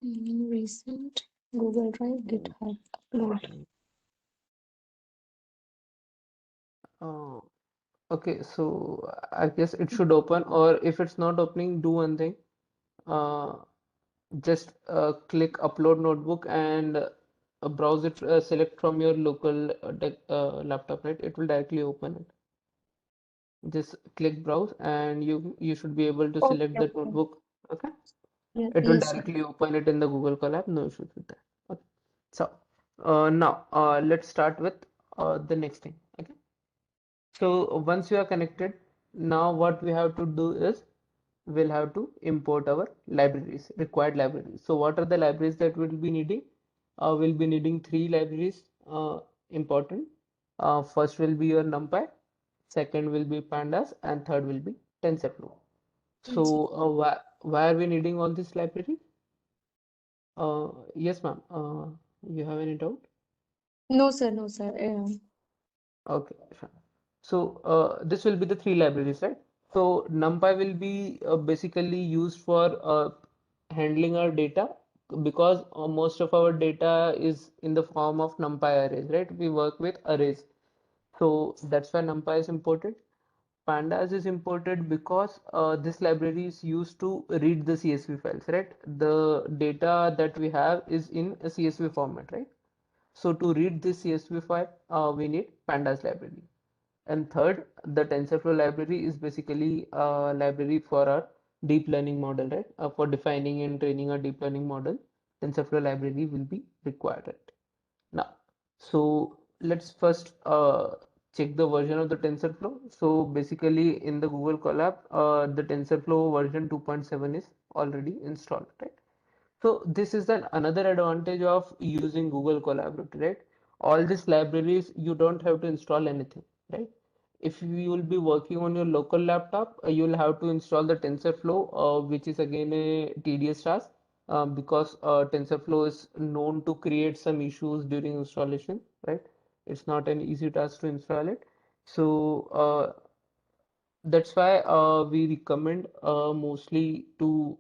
Recent Google Drive GitHub upload. uh, okay, so I guess it should open, or if it's not opening, do one thing. Uh, just click Upload Notebook and browse it. Select from your local laptop, right? It will directly open it. Just click Browse, and you should be able to select Okay, that okay. notebook. Okay, Yeah, it will yes, sir. directly open it in the Google Colab. No issues with that. Okay. So now let's start with the next thing. Okay. So once you are connected, now what we have to do is we'll have to import our libraries, required libraries. So what are the libraries that we'll be needing? We'll be needing three libraries important. First will be your NumPy, second will be Pandas, and third will be TensorFlow. Yes, sir. So why are we needing all these libraries? Yes, ma'am. You have any doubt? No, sir, no, sir. Okay, sure. So this will be the three libraries, right? So NumPy will be basically used for handling our data because most of our data is in the form of NumPy arrays, right? We work with arrays. So that's why NumPy is important. Pandas is imported because this library is used to read the CSV files, right? The data that we have is in a CSV format, right? So to read this CSV file, we need Pandas library. And third, the TensorFlow library is basically a library for our deep learning model, right? For defining and training a deep learning model, TensorFlow library will be required, right? Now, so let's first check the version of the TensorFlow. So basically in the Google Colab, the TensorFlow version 2.7 is already installed, right? So this is then another advantage of using Google Collaboratory, right? All these libraries, you don't have to install anything, right? If you will be working on your local laptop, you'll have to install the TensorFlow, which is again a tedious task because TensorFlow is known to create some issues during installation, right? It's not an easy task to install it. So that's why we recommend mostly to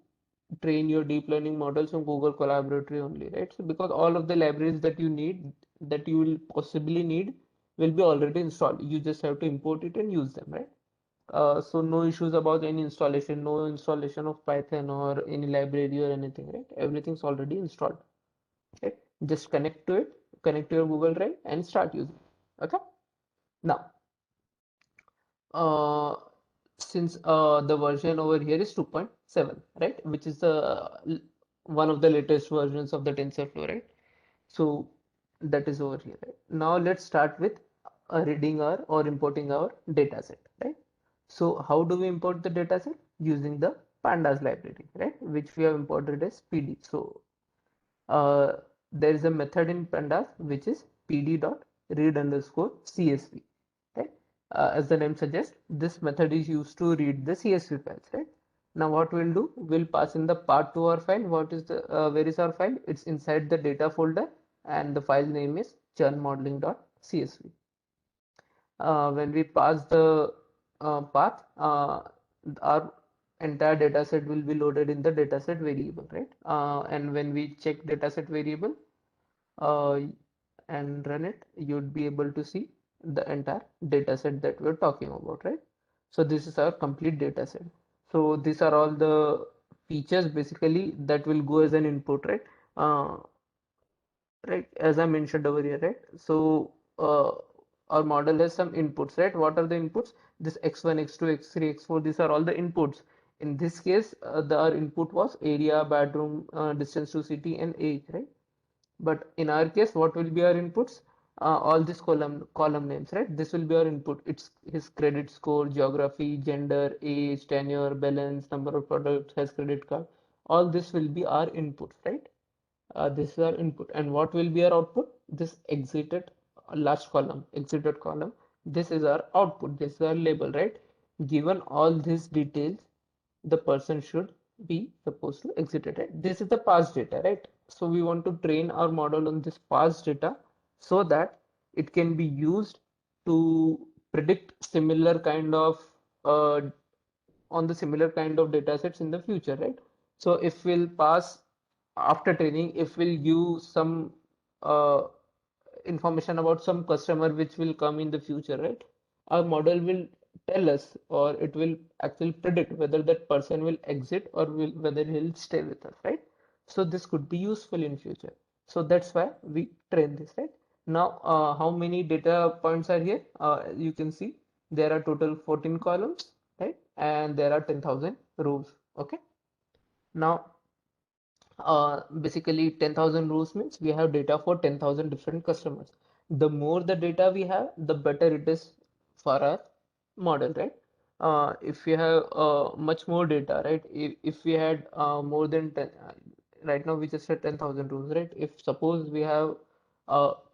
train your deep learning models on Google Collaboratory only, right? So because all of the libraries that you need, that you will possibly need, will be already installed. You just have to import it and use them, right? So no issues about any installation, no installation of Python or any library or anything, right? Everything's already installed, right? Just connect to it, connect to your Google Drive and start using it. Okay. Now, uh, since the version over here is 2.7, right, which is the one of the latest versions of the TensorFlow, right? So that is over here, right? Now let's start with reading our or importing our dataset, right? So how do we import the dataset? Using the Pandas library, right? Which we have imported as PD. So uh, there is a method in Pandas which is pd.read underscore CSV, right? As the name suggests, this method is used to read the CSV files, right? Now what we'll do, we'll pass in the path to our file. What is the where is our file? It's inside the data folder, and the file name is churnmodeling.csv. When we pass the path, our entire dataset will be loaded in the dataset variable, right? And when we check dataset variable uh, and run it, you'd be able to see the entire dataset that we're talking about, right? So this is our complete dataset. So these are all the features basically that will go as an input, right? Uh, right, as I mentioned over here, right? So our model has some inputs, right? What are the inputs? This x1, x2, x3, x4, these are all the inputs. In this case, our input was area, bedroom, distance to city, and age, right? But in our case, what will be our inputs? All these column names, right? This will be our input. It's his credit score, geography, gender, age, tenure, balance, number of products, has credit card. All this will be our inputs, right? This is our input. And what will be our output? This exited last column, exited column. This is our output. This is our label, right? Given all these details, the person should be supposed to exit it, right? This is the past data, right? So we want to train our model on this past data so that it can be used to predict similar kind of uh, on the similar kind of data sets in the future, right? So if we'll pass after training, if we'll give some uh, information about some customer which will come in the future, right? Our model will tell us, or it will actually predict whether that person will exit or whether he'll stay with us, right? So this could be useful in future. So that's why we train this, right? Now, how many data points are here? You can see there are total 14 columns, right? And there are 10,000 rows. Okay. Now, basically 10,000 rows means we have data for 10,000 different customers. The more the data we have, the better it is for our model, right? If we have much more data, right? If we had more than 10, right now we just had 10,000 rows, right? If suppose we have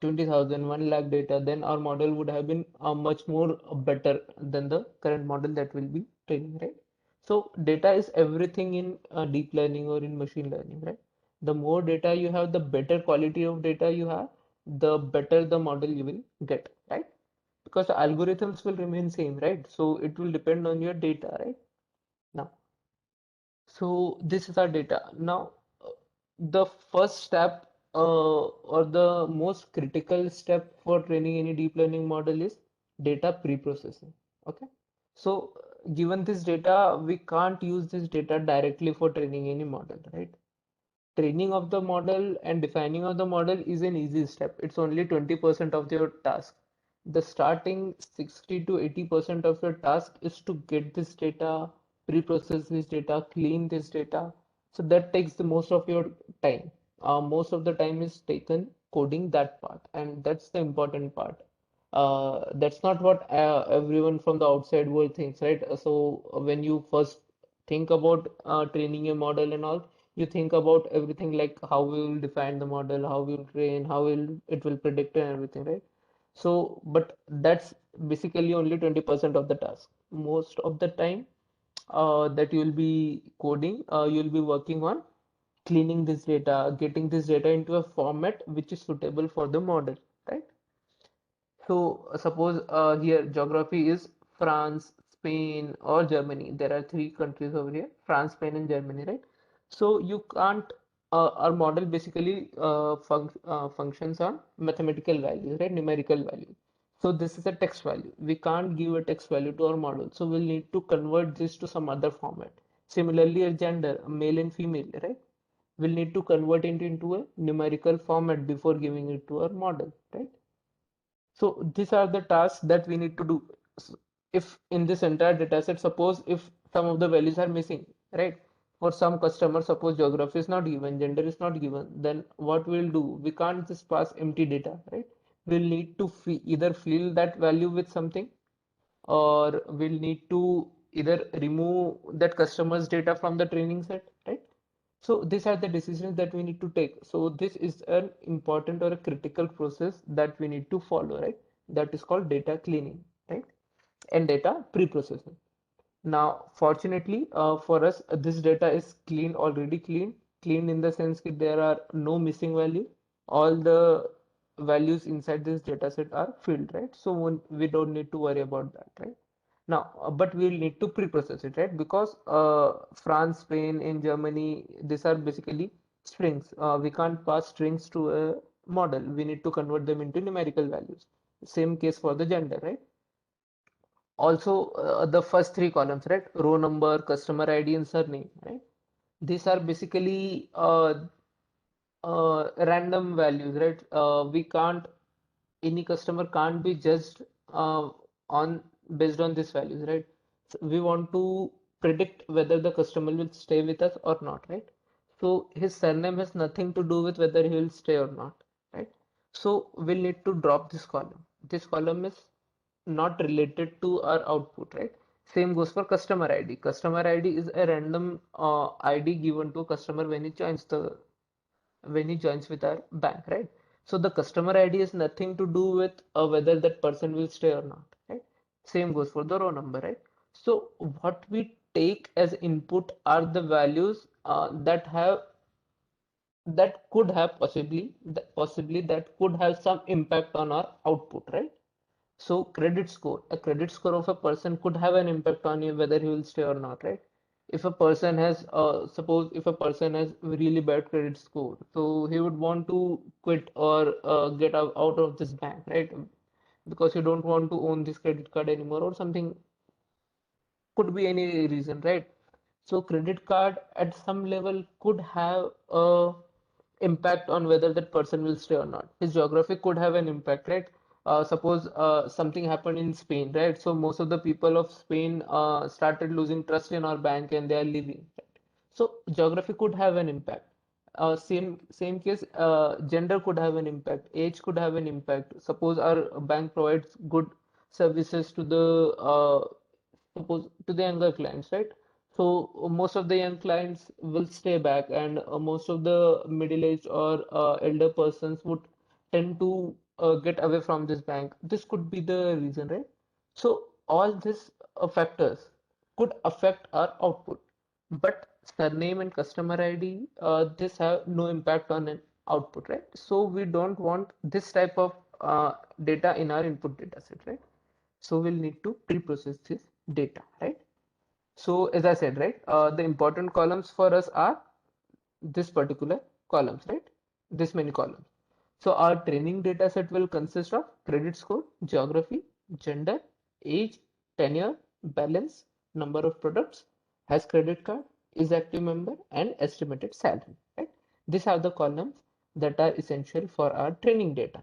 20,000, 1 lakh data, then our model would have been much more better than the current model that will be training, right? So data is everything in deep learning or in machine learning, right? The more data you have, the better quality of data you have, the better the model you will get, right? Because the algorithms will remain same, right? So it will depend on your data, right? Now, so this is our data. Now, the first step or the most critical step for training any deep learning model is data pre-processing. Okay. So given this data, we can't use this data directly for training any model, right? Training of the model and defining of the model is an easy step. It's only 20% of your task. The starting 60 to 80% of your task is to get this data, pre-process this data, clean this data. So that takes the most of your time. Most of the time is taken coding that part, and that's the important part. That's not what everyone from the outside world thinks, right? So when you first think about training a model and all, you think about everything like how we will define the model, how we will train, how will it will predict and everything, right? So, but that's basically only 20% of the task. Most of the time that you'll be coding, you'll be working on cleaning this data, getting this data into a format which is suitable for the model, right? So suppose here geography is France, Spain, or Germany. There are three countries over here: France, Spain, and Germany, right? So you can't. Our model basically functions on mathematical values, right? Numerical value. So this is a text value. We can't give a text value to our model. So we'll need to convert this to some other format. Similarly, a gender, male and female, right? We'll need to convert it into a numerical format before giving it to our model, right? So these are the tasks that we need to do. If in this entire data set, suppose if some of the values are missing, right? For some customers, suppose geography is not given, gender is not given, then what we'll do? We can't just pass empty data, right? We'll need to either fill that value with something, or we'll need to either remove that customer's data from the training set, right? So these are the decisions that we need to take. So this is an important or a critical process that we need to follow, right? That is called data cleaning, right? And data pre-processing. Now, fortunately for us, this data is clean, already clean. Clean in the sense that there are no missing value. All the values inside this data set are filled, right? So we don't need to worry about that, right? Now, but we'll need to pre-process it, right? Because France, Spain, and Germany, these are basically strings. We can't pass strings to a model. We need to convert them into numerical values. Same case for the gender, right? Also, the first three columns, right? Row number, customer ID, and surname, right? These are basically random values, right? We can't, any customer can't be judged on based on these values, right? So we want to predict whether the customer will stay with us or not, right? So his surname has nothing to do with whether he will stay or not, right? So we'll need to drop this column. This column is not related to our output, right? Same goes for customer ID. Customer ID is a random ID given to a customer when he joins with our bank, right? So the customer ID has nothing to do with whether that person will stay or not, right? Same goes for the row number, right? So what we take as input are the values that could have possibly that could have some impact on our output, right? So a credit score of a person could have an impact on you whether he will stay or not, right? If a person has, suppose if a person has really bad credit score, so he would want to quit or get out of this bank, right? Because you don't want to own this credit card anymore or something, could be any reason, right? So credit card at some level could have a impact on whether that person will stay or not. His geography could have an impact, right? Suppose something happened in Spain, right? So most of the people of Spain started losing trust in our bank and they are leaving, right? So geography could have an impact. Same case, gender could have an impact. Age could have an impact. Suppose our bank provides good services to the suppose to the younger clients, right? So most of the young clients will stay back, and most of the middle-aged or elder persons would tend to get away from this bank. This could be the reason, right? So all these factors could affect our output, but surname and customer ID, this have no impact on an output, right? So we don't want this type of data in our input data set, right? So we'll need to pre-process this data, right? So as I said, right, the important columns for us are this particular columns, right? This many columns. So our training data set will consist of credit score, geography, gender, age, tenure, balance, number of products, has credit card, is active member, and estimated salary, right? These are the columns that are essential for our training data.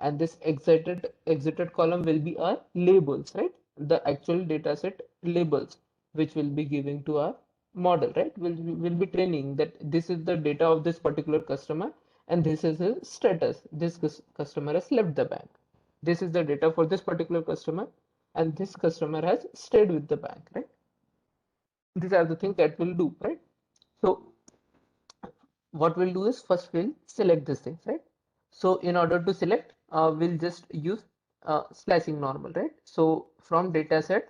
And this exited column will be our labels, right? The actual data set labels, which will be giving to our model, right? Will be training that this is the data of this particular customer and this is his status. This customer has left the bank. This is the data for this particular customer, and this customer has stayed with the bank, right? These are the things that we'll do, right? So what we'll do is first we'll select these things, right? So in order to select, we'll just use slicing normal, right? So from data set,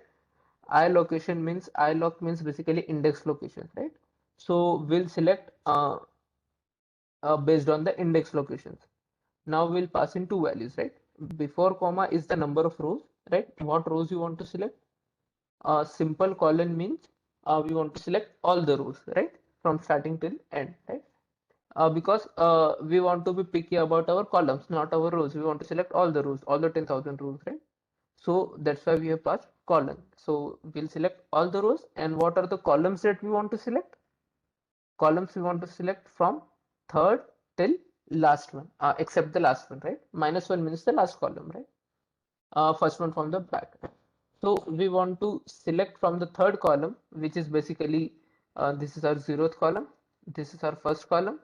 iLoc means basically index locations, right? So we'll select based on the index locations. Now we'll pass in two values, right? Before comma is the number of rows, right? What rows you want to select? Simple colon means we want to select all the rows, right? From starting till end, right? Because we want to be picky about our columns, not our rows. We want to select all the rows, all the 10,000 rows, right? So that's why we have passed column. So we'll select all the rows, and what are the columns that we want to select? Columns we want to select from third till last one, except the last one, right? Minus one means the last column, right? First one from the back. So we want to select from the third column, which is basically this is our zeroth column, this is our first column,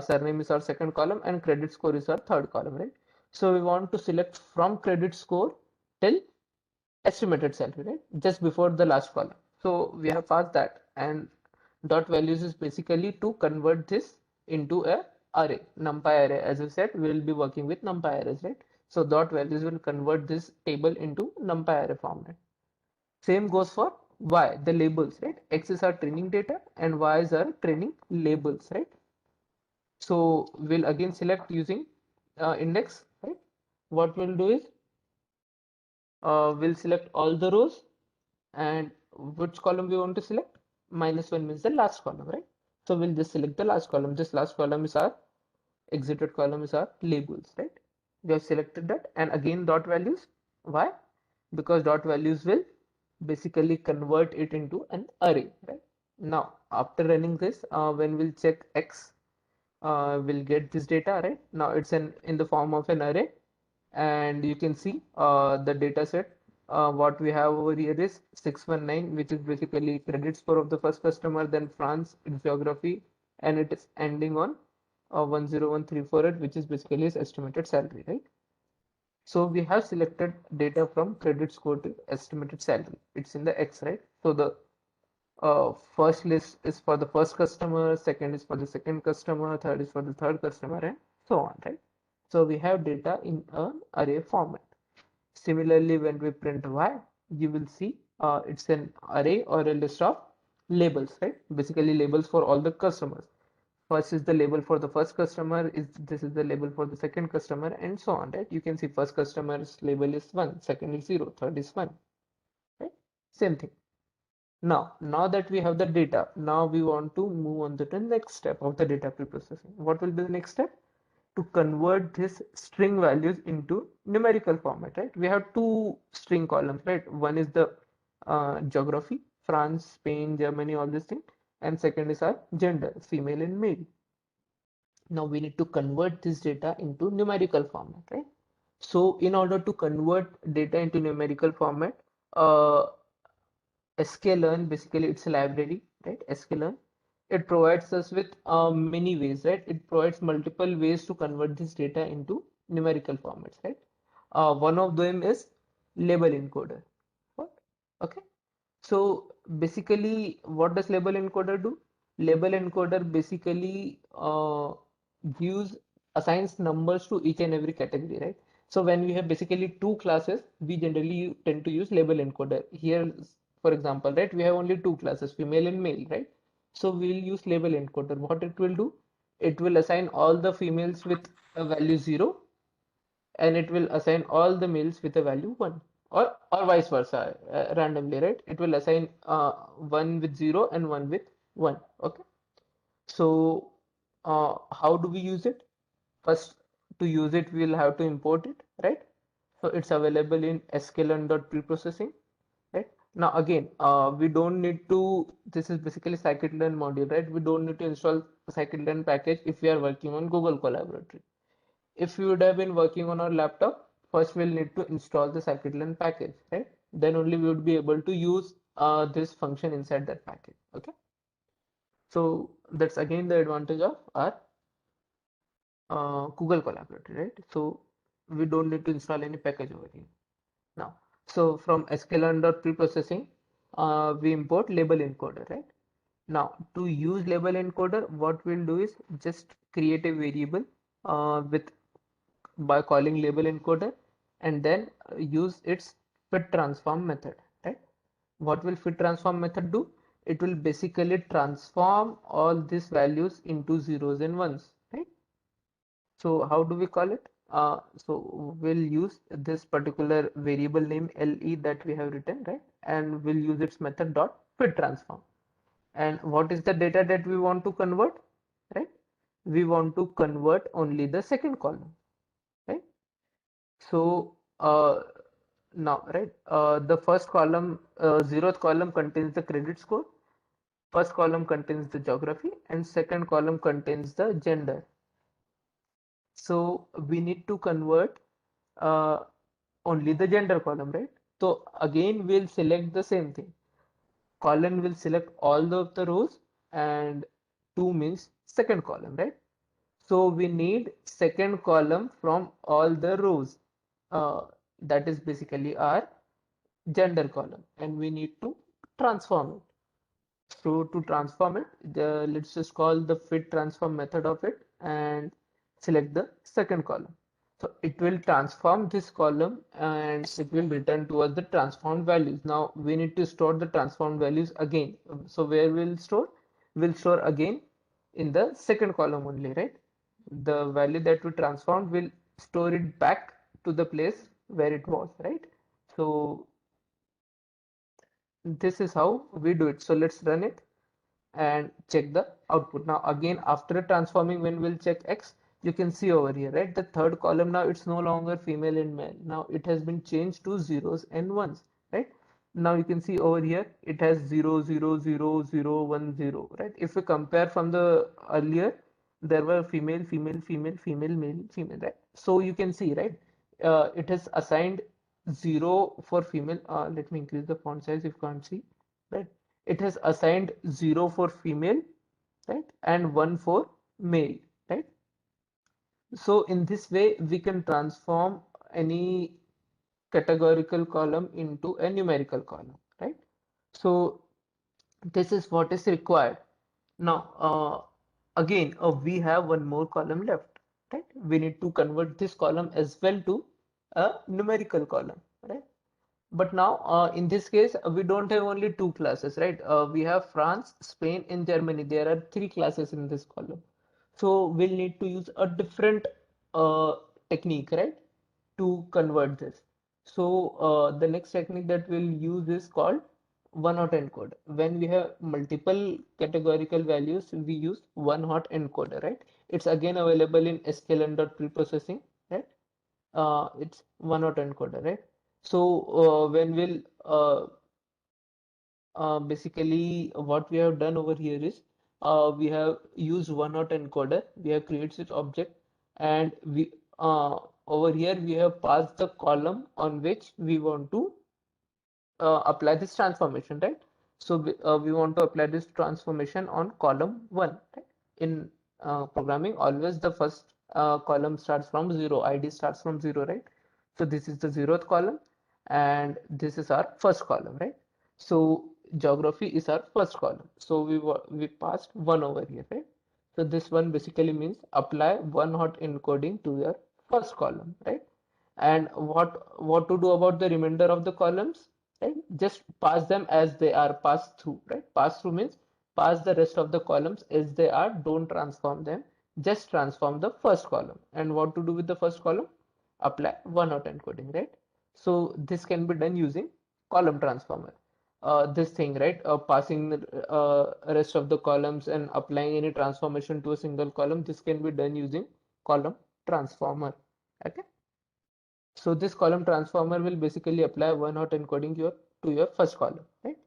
surname is our second column, and credit score is our third column, right? So we want to select from credit score till estimated salary, right? Just before the last column. So we have passed that, and dot values is basically to convert this into a array, numpy array. As I said, we will be working with numpy arrays, right? So dot values will convert this table into numpy array format. Same goes for y, the labels, right? X is our training data and y is our training labels, right? So we'll again select using index, right? What we'll do is we'll select all the rows, and which column we want to select? Minus one means the last column, right? So we'll just select the last column. This last column is our exited column is our labels, right? We have selected that, and again dot values. Why? Because dot values will basically convert it into an array, right? Now after running this, when we'll check X, we'll get this data, right? Now it's in the form of an array, and you can see the data set. what we have over here is 619, which is basically credit score of the first customer, then France, its geography, and it is ending on 101,348, which is basically his estimated salary, right? So we have selected data from credit score to estimated salary. It's in the X, right? So the first list is for the first customer, second is for the second customer, third is for the third customer, and so on, right? So we have data in an array format. Similarly, when we print Y, you will see it's an array or a list of labels, right? Basically labels for all the customers. First is the label for the first customer, is this is the label for the second customer, and so on, right? You can see first customer's label is 1, second is 0, third is 1, right? Same thing. Now that we have the data, now we want to move on to the next step of the data preprocessing. What will be the next step? To convert this string values into numerical format, right? We have two string columns, right? One is the geography, France, Spain, Germany, all these things, and second is our gender, female and male. Now we need to convert this data into numerical format, right? So in order to convert data into numerical format, uh, sklearn, basically it's a library, right? Sklearn. It provides us with many ways, right? It provides multiple ways to convert this data into numerical formats, right? One of them is label encoder. What? Okay. So basically, what does label encoder do? Label encoder basically gives assigns numbers to each and every category, right? So when we have basically two classes, we generally tend to use label encoder. Here, for example, right, we have only two classes, female and male, right? So we'll use label encoder. What it will do? It will assign all the females with a value 0, and it will assign all the males with a value 1, or vice versa, randomly, right? It will assign 1 with 0 and 1 with 1. Okay. So how do we use it? First, to use it, we'll have to import it, right? So it's available in sklearn.preprocessing, right? Now again, we don't need to, this is basically scikit-learn module, right? We don't need to install scikit-learn package if we are working on Google Collaboratory. If we would have been working on our laptop, first we'll need to install the scikit-learn package, right? Then only we would be able to use this function inside that package. Okay. So that's again the advantage of our Google Collaboratory, right? So we don't need to install any package over here. Now, so from sklearn.preprocessing, we import label encoder, right? Now, to use label encoder, what we'll do is just create a variable with by calling label encoder, and then use its fit transform method, right? What will fit transform method do? It will basically transform all these values into zeros and ones, right? So how do we call it? So we'll use this particular variable name le that we have written, right? And we'll use its method dot fit transform. And what is the data that we want to convert, right? We want to convert only the second column, right? So now, right, the first column, zeroth column contains the credit score, first column contains the geography, and second column contains the gender. So we need to convert uh, only the gender column, right? So again, we'll select the same thing. Column will select all of the rows, and 2 means second column, right? So we need second column from all the rows. Uh, that is basically our gender column, and we need to transform it. So to transform it, let's just call the fit transform method of it and select the second column. So it will transform this column and it will return to us the transformed values. Now we need to store the transformed values again. So where we'll store? We'll store again in the second column only, right? The value that we transformed will store it back to the place where it was, right? So this is how we do it. So let's run it and check the output. Now again, after transforming, when we'll check X, you can see over here, right? The third column, now it's no longer female and male. Now it has been changed to zeros and ones, right? Now you can see over here, it has 0, 0, 0, 0, 1, 0, right? If we compare from the earlier, there were female, female, female, female, male, female, right? So you can see, right? It has assigned 0 for female. Let me increase the font size if you can't see, right? It has assigned 0 for female, right? And 1 for male, right? So in this way, we can transform any categorical column into a numerical column, right? So this is what is required. Now, again, we have one more column left, right? We need to convert this column as well to a numerical column, right? But now, in this case, we don't have only two classes, right? We have France, Spain, and Germany. There are three classes in this column. So we'll need to use a different uh, technique, right, to convert this. So the next technique that we'll use is called one-hot encoder. When we have multiple categorical values, we use one-hot encoder, right? It's again available in sklearn.preprocessing, right? It's one-hot encoder, right? So when we'll basically what we have done over here is we have used one-hot encoder. We have created such object, and we over here we have passed the column on which we want to apply this transformation, right? So we want to apply this transformation on column 1, right? In programming, always the first column starts from 0, ID starts from 0, right? So this is the 0th column, and this is our first column, right? So geography is our first column. So we passed 1 over here, right? So this one basically means apply one hot encoding to your first column, right? And what to do about the remainder of the columns, right? Just pass them as they are, pass through, right? Pass through means pass the rest of the columns as they are, don't transform them, just transform the first column. And what to do with the first column? Apply one hot encoding, right? So this can be done using column transformer. This thing, right? Passing the rest of the columns and applying any transformation to a single column, this can be done using column transformer. Okay. So this column transformer will basically apply one hot encoding to your first column, right?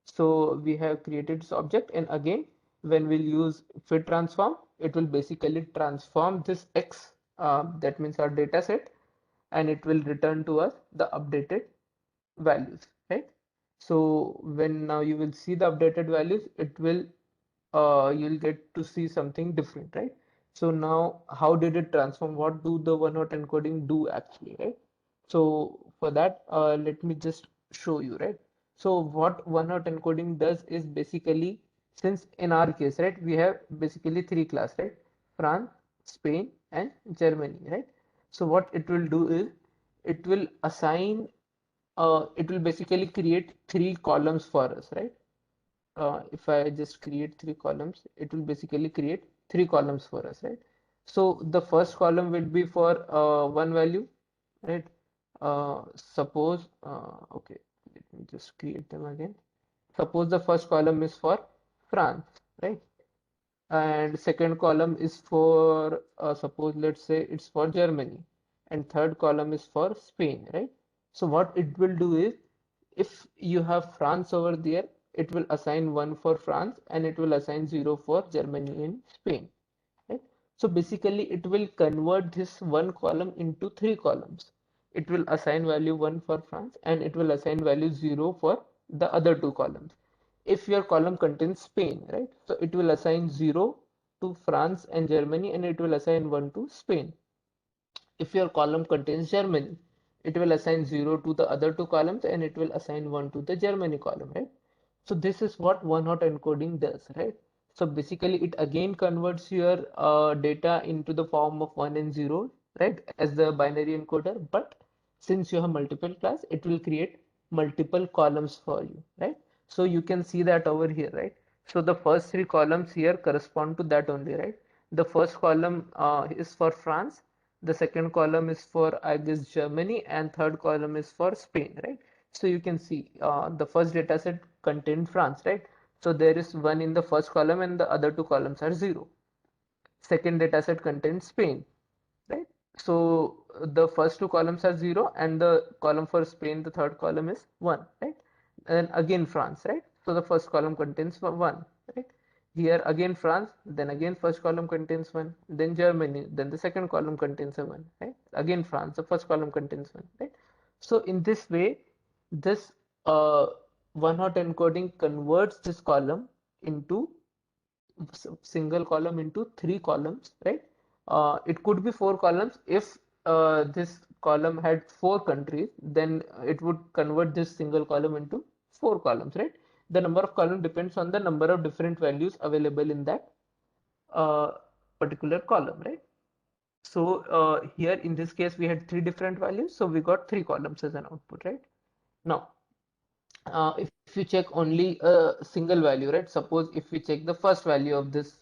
So we have created this object, and again, when we'll use fit transform, it will basically transform this X, that means our data set, and it will return to us the updated values, right? So when now you will see the updated values, it will you'll get to see something different, right? So now how did it transform? What do the one hot encoding do actually, right? So for that, let me just show you, right? So what one hot encoding does is basically, since in our case, right, we have basically three classes, right? France, Spain, and Germany, right? So what it will do is it will assign it will basically create three columns for us, right? If I just create three columns, it will basically create three columns for us, right? So the first column will be for one value, right? Suppose, okay, let me just create them again. Suppose the first column is for France, right? And second column is for, suppose let's say it's for Germany, and third column is for Spain, right? So what it will do is, if you have France over there, it will assign 1 for France and it will assign 0 for Germany and Spain, right? So basically it will convert this one column into three columns. It will assign value 1 for France and it will assign value 0 for the other two columns. If your column contains Spain, right? So it will assign 0 to France and Germany and it will assign 1 to Spain. If your column contains Germany, it will assign 0 to the other two columns and it will assign 1 to the Germany column, right? So this is what one-hot encoding does, right? So basically it again converts your data into the form of 1 and 0, right, as the binary encoder. But since you have multiple class, it will create multiple columns for you, right? So you can see that over here, right? So the first three columns here correspond to that only, right? The first column is for France, the second column is for, I guess, Germany, and third column is for Spain, right? So you can see the first data set contained France, right? So there is 1 in the first column and the other two columns are 0. Second data set contains Spain, right? So the first two columns are 0 and the column for Spain, the third column is 1, right? And again France, right? So the first column contains 1, right? Here again France, then again first column contains 1, then Germany, then the second column contains a 1, right? Again France, the first column contains 1, right? So in this way, this uh, one-hot encoding converts this column into single column into three columns, right? It could be four columns. If this column had four countries, then it would convert this single column into four columns, right? The number of columns depends on the number of different values available in that uh, particular column, right? So here in this case, we had three different values, so we got three columns as an output, right? Now, if you check only a single value, right? Suppose if we check the first value of this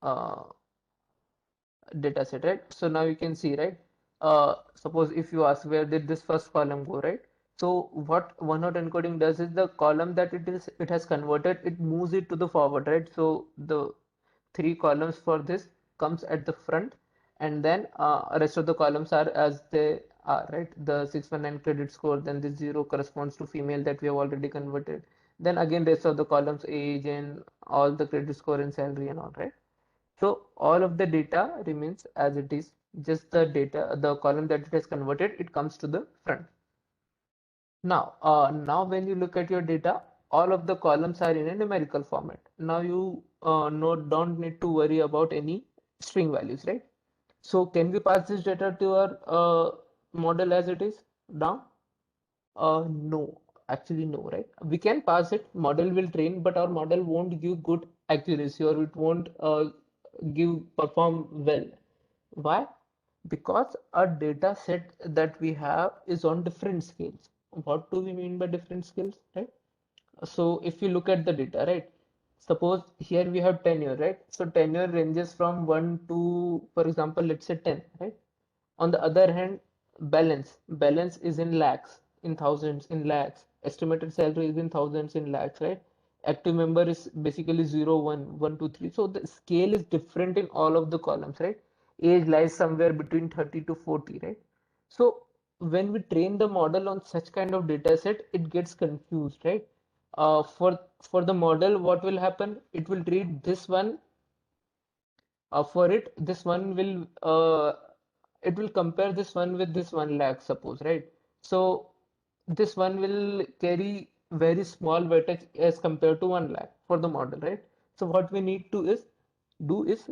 uh, data set, right? So now you can see, right? Suppose if you ask where did this first column go, right? So what one-hot encoding does is the column that it has converted, it moves it to the forward, right? So the three columns for this comes at the front, and then rest of the columns are as they are, right? The 619 credit score, then the zero corresponds to female that we have already converted. Then again rest of the columns age and all the credit score and salary and all, right? So all of the data remains as it is, just the data, the column that it has converted, it comes to the front. Now when you look at your data, all of the columns are in a numerical format. Now you don't need to worry about any string values, right? So can we pass this data to our model as it is now? No, actually no, right? We can pass it, model will train, but our model won't give good accuracy or it won't give perform well. Why? Because our data set that we have is on different scales. What do we mean by different scales, right? So if you look at the data, right? Suppose here we have tenure, right? So tenure ranges from 1 to, for example, let's say 10, right? On the other hand, balance is in lakhs, in thousands, in lakhs. Estimated salary is in thousands, in lakhs, right? Active member is basically 0, 1, 1, 2, 3. So the scale is different in all of the columns, right? Age lies somewhere between 30 to 40, right? So when we train the model on such kind of data set, it gets confused, right? For the model, what will happen? It will treat this one for it, this one will it will compare this one with this 1 lakh, suppose, right? So this one will carry very small vertex as compared to 1 lakh for the model, right? So what we need to is do is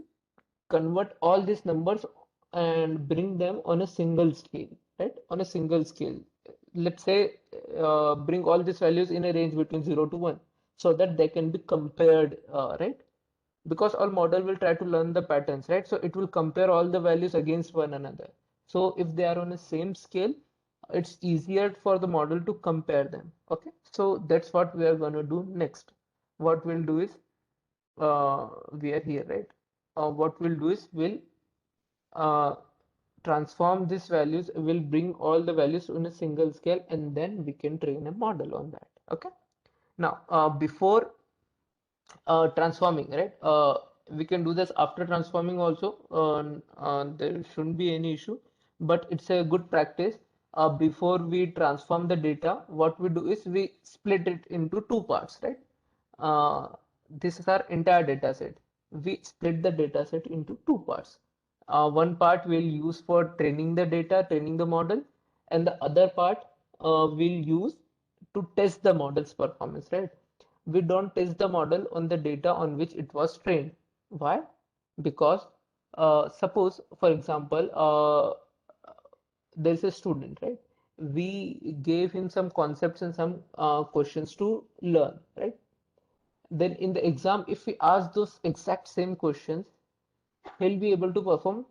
convert all these numbers and bring them on a single scale, right? On a single scale. Let's say bring all these values in a range between 0 to 1 so that they can be compared, right? Because our model will try to learn the patterns, right? So it will compare all the values against one another. So if they are on the same scale, it's easier for the model to compare them. Okay, so that's what we are going to do next. What we'll do is we are here, right? What we'll do is we'll uh, transform these values, we'll bring all the values in a single scale, and then we can train a model on that. Okay, now before transforming, right? We can do this after transforming also. There shouldn't be any issue, but it's a good practice. Before we transform the data, what we do is we split it into two parts, right? Uh, this is our entire data set. We split the data set into two parts. One part we'll use for training the data, training the model, and the other part we'll use to test the model's performance, right? We don't test the model on the data on which it was trained. Why? Because suppose, for example, there's a student, right? We gave him some concepts and some questions to learn, right? Then in the exam, if we ask those exact same questions, he'll be able to perform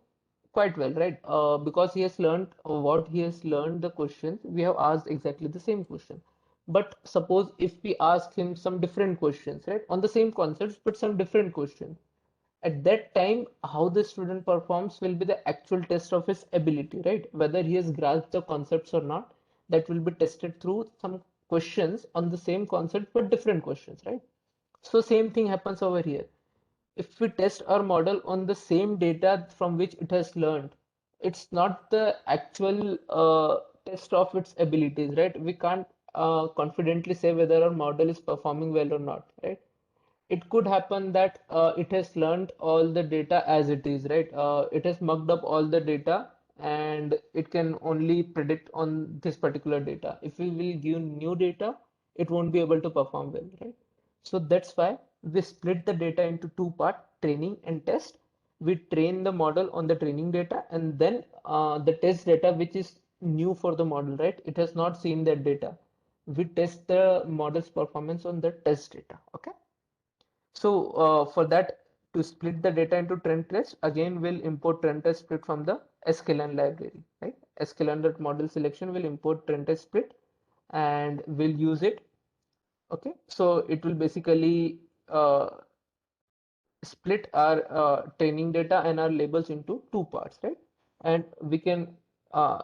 quite well, right? Because he has learned what he has learned, the questions, we have asked exactly the same question. But suppose if we ask him some different questions, right, on the same concepts, but some different questions, at that time, how the student performs will be the actual test of his ability, right? Whether he has grasped the concepts or not, that will be tested through some questions on the same concept, but different questions, right? So same thing happens over here. If we test our model on the same data from which it has learned, it's not the actual test of its abilities, right? We can't confidently say whether our model is performing well or not, right? It could happen that it has learned all the data as it is, right? It has mucked up all the data and it can only predict on this particular data. If we will give new data, it won't be able to perform well, right? So that's why we split the data into two parts, training and test. We train the model on the training data, and then the test data, which is new for the model, right? It has not seen that data. We test the model's performance on the test data. Okay. So for that, to split the data into trend test, again we'll import trend test split from the sklearn library, right? sklearn.model selection will import trend test split, and we'll use it. Okay, so it will basically split our training data and our labels into two parts, right? And we can uh,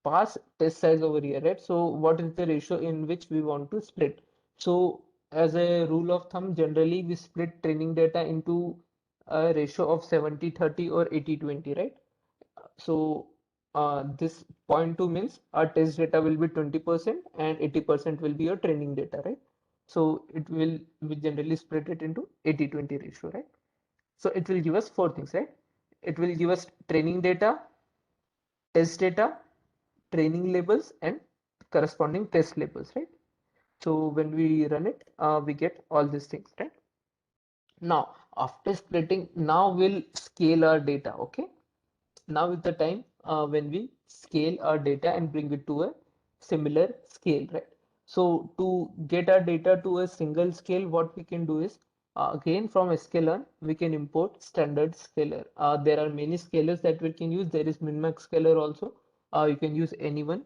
pass test size over here, right? So what is the ratio in which we want to split? So as a rule of thumb, generally we split training data into a ratio of 70-30 or 80-20, right? So this 0.2 means our test data will be 20% and 80% will be your training data, right? So it will we generally split it into 80-20 ratio, right? So it will give us four things, right? It will give us training data, test data, training labels, and corresponding test labels, right? So when we run it, we get all these things, right? Now, after splitting, now we'll scale our data, okay? Now is the time when we scale our data and bring it to a similar scale, right? So to get our data to a single scale, what we can do is again from sklearn we can import standard scaler. There are many scalars that we can use. There is min-max scaler also. You can use any one.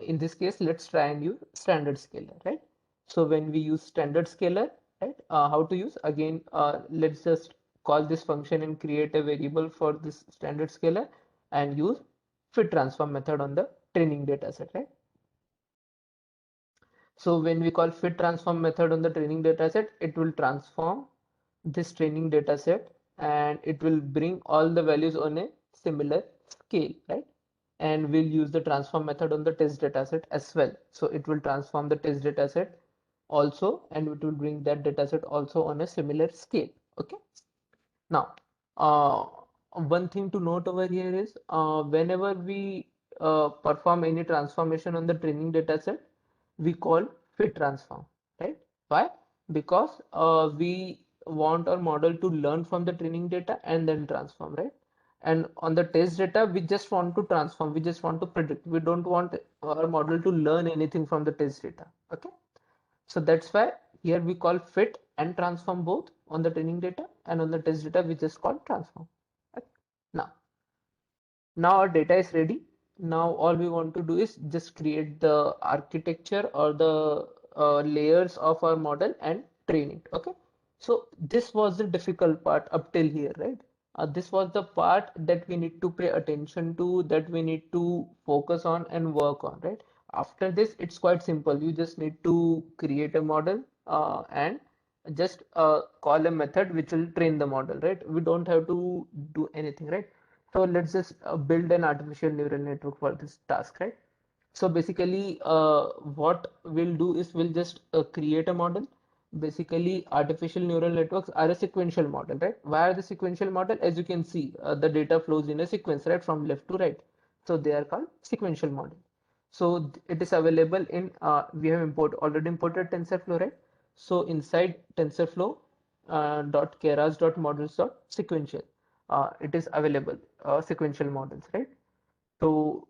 In this case, let's try and use standard scaler, right? So when we use standard scaler, right? How to use? Again, let's just call this function and create a variable for this standard scaler and use fit transform method on the training data set, right? So when we call fit transform method on the training data set, it will transform this training data set and it will bring all the values on a similar scale, right? And we'll use the transform method on the test data set as well. So it will transform the test data set also, and it will bring that data set also on a similar scale. Okay. Now, one thing to note over here is whenever we perform any transformation on the training data set, we call fit transform, right? Why? Because we want our model to learn from the training data and then transform, right? And on the test data, we just want to transform, we just want to predict. We don't want our model to learn anything from the test data. Okay. So that's why here we call fit and transform both on the training data, and on the test data we just call transform. Okay. Now, now our data is ready. Now all we want to do is just create the architecture or the layers of our model and train it. Okay. So this was the difficult part up till here, right? This was the part that we need to pay attention to, that we need to focus on and work on, right? After this, it's quite simple. You just need to create a model and just call a method which will train the model, right? We don't have to do anything, right? So let's just build an artificial neural network for this task, right? So basically, what we'll do is we'll just create a model. Basically, artificial neural networks are a sequential model, right? Why are the sequential model? As you can see, the data flows in a sequence, right, from left to right. So they are called sequential model. So it is available in, we have already imported TensorFlow, right? So inside TensorFlow dot keras dot models dot sequential, it is available sequential models, right? So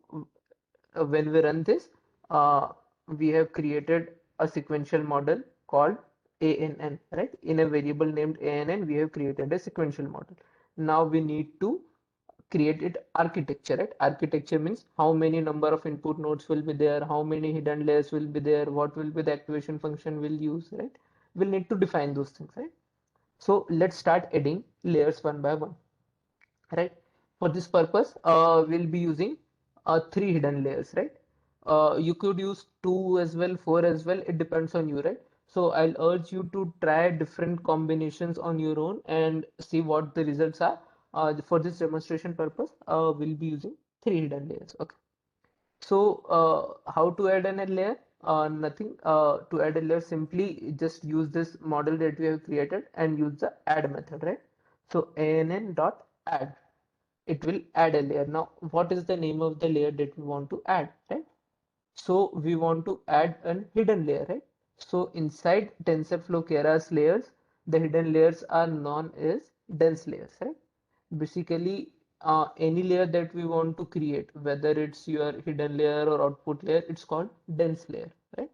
when we run this, uh, we have created a sequential model called ANN, right? In a variable named ANN, we have created a sequential model. Now we need to create it architecture, right? Architecture means how many number of input nodes will be there, how many hidden layers will be there, what will be the activation function we'll use, right? We'll need to define those things, right? So let's start adding layers one by one, right? For this purpose, we'll be using three hidden layers, right? You could use two as well, four as well. It depends on you, right? So I'll urge you to try different combinations on your own and see what the results are. For this demonstration purpose, we'll be using three hidden layers. Okay. So how to add an layer? Nothing. To add a layer, simply just use this model that we have created and use the add method, right? So ann dot add. it will add a layer. Now, what is the name of the layer that we want to add, right? So we want to add a hidden layer, right? So inside TensorFlow Keras layers, the hidden layers are known as dense layers, right? Basically, any layer that we want to create, whether it's your hidden layer or output layer, it's called dense layer, right?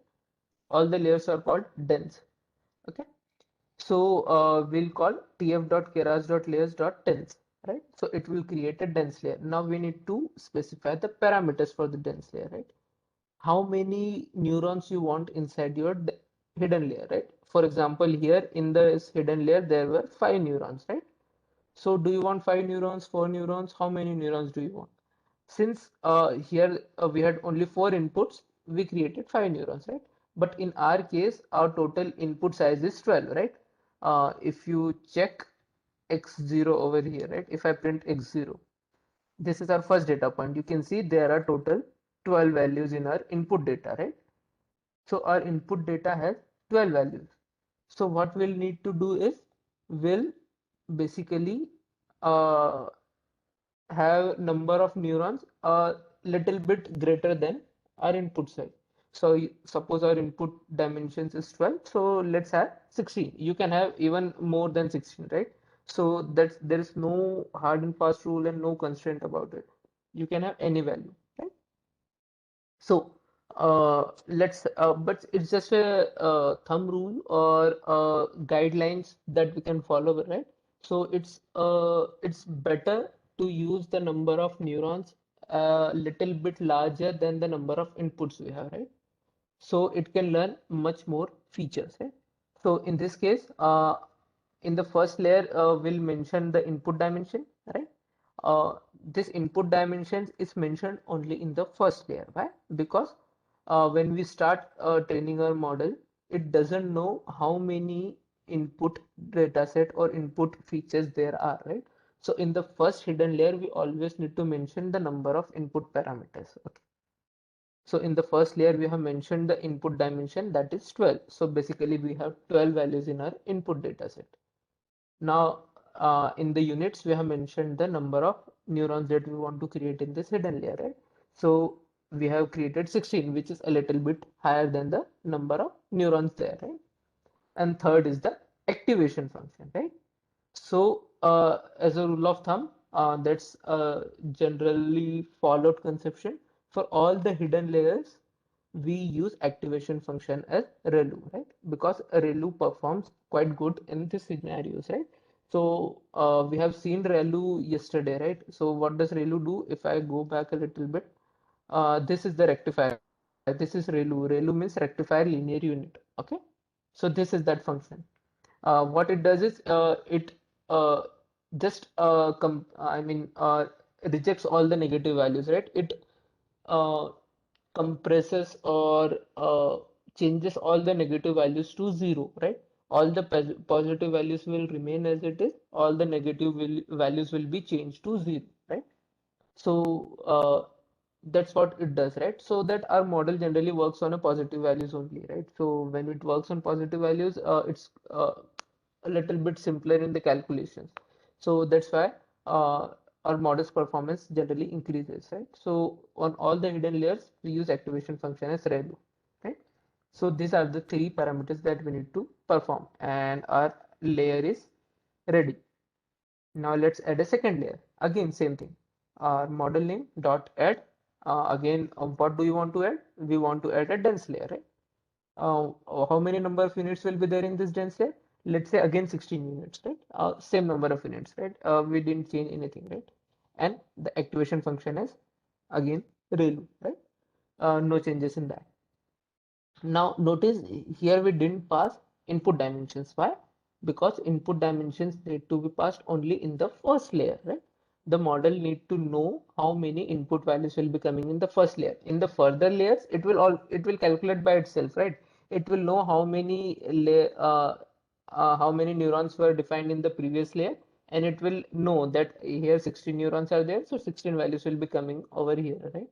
All the layers are called dense. Okay. So we'll call tf.keras.layers.dense, right? So it will create a dense layer. Now we need to specify the parameters for the dense layer, right? How many neurons you want inside your hidden layer, right? For example, here in this hidden layer, there were 5 neurons, right? So do you want 5 neurons, 4 neurons? How many neurons do you want? Since here we had only 4 inputs, we created 5 neurons, right? But in our case, our total input size is 12, right? If you check x0 over here, right? If I print x0, this is our first data point. You can see there are total 12 values in our input data, right? So our input data has 12 values. So what we'll need to do is we'll basically uh, have number of neurons a little bit greater than our input size. So suppose our input dimensions is 12, so let's have 16. You can have even more than 16, right? So that's there is no hard and fast rule and no constraint about it. You can have any value, right? So but it's just a thumb rule or guidelines that we can follow, right? So it's better to use the number of neurons a little bit larger than the number of inputs we have, right? So it can learn much more features, right? So in this case, in the first layer, we'll mention the input dimension, right? This input dimensions is mentioned only in the first layer. Why? Because when we start training our model, it doesn't know how many input dataset or input features there are, right? So in the first hidden layer, we always need to mention the number of input parameters. Okay. So in the first layer, we have mentioned the input dimension that is 12. So basically we have 12 values in our input data set. Now in the units, we have mentioned the number of neurons that we want to create in this hidden layer, right? So we have created 16, which is a little bit higher than the number of neurons there, right? And third is the activation function, right? So, as a rule of thumb, that's a generally followed conception. For all the hidden layers, we use activation function as ReLU, right? Because ReLU performs quite good in these scenarios, right? So, we have seen ReLU yesterday, right? So, what does ReLU do? If I go back a little bit, this is the rectifier. This is ReLU. ReLU means rectifier linear unit. Okay. So, this is that function. What it does is it uh, just rejects all the negative values, right? It uh, compresses or changes all the negative values to 0, right? All the positive values will remain as it is. All the negative values will be changed to 0, right? So that's what it does, right? So that our model generally works on a positive values only, right? So when it works on positive values, it's a little bit simpler in the calculations. So that's why uh, our model's performance generally increases, right? So on all the hidden layers, we use activation function as ReLU, right? So these are the 3 parameters that we need to perform, and our layer is ready. Now let's add a second layer. Again, same thing. Our model name dot add. Again, what do you want to add? We want to add a dense layer, right? How many number of units will be there in this dense layer? Let's say again 16 units, right? Same number of units, right? We didn't change anything, right? And the activation function is again ReLU, right? No changes in that. Now notice here we didn't pass input dimensions. Why? Because input dimensions need to be passed only in the first layer, right? The model need to know how many input values will be coming in the first layer. In the further layers, it will calculate by itself, right? It will know how many neurons were defined in the previous layer, and it will know that here 16 neurons are there, so 16 values will be coming over here, right?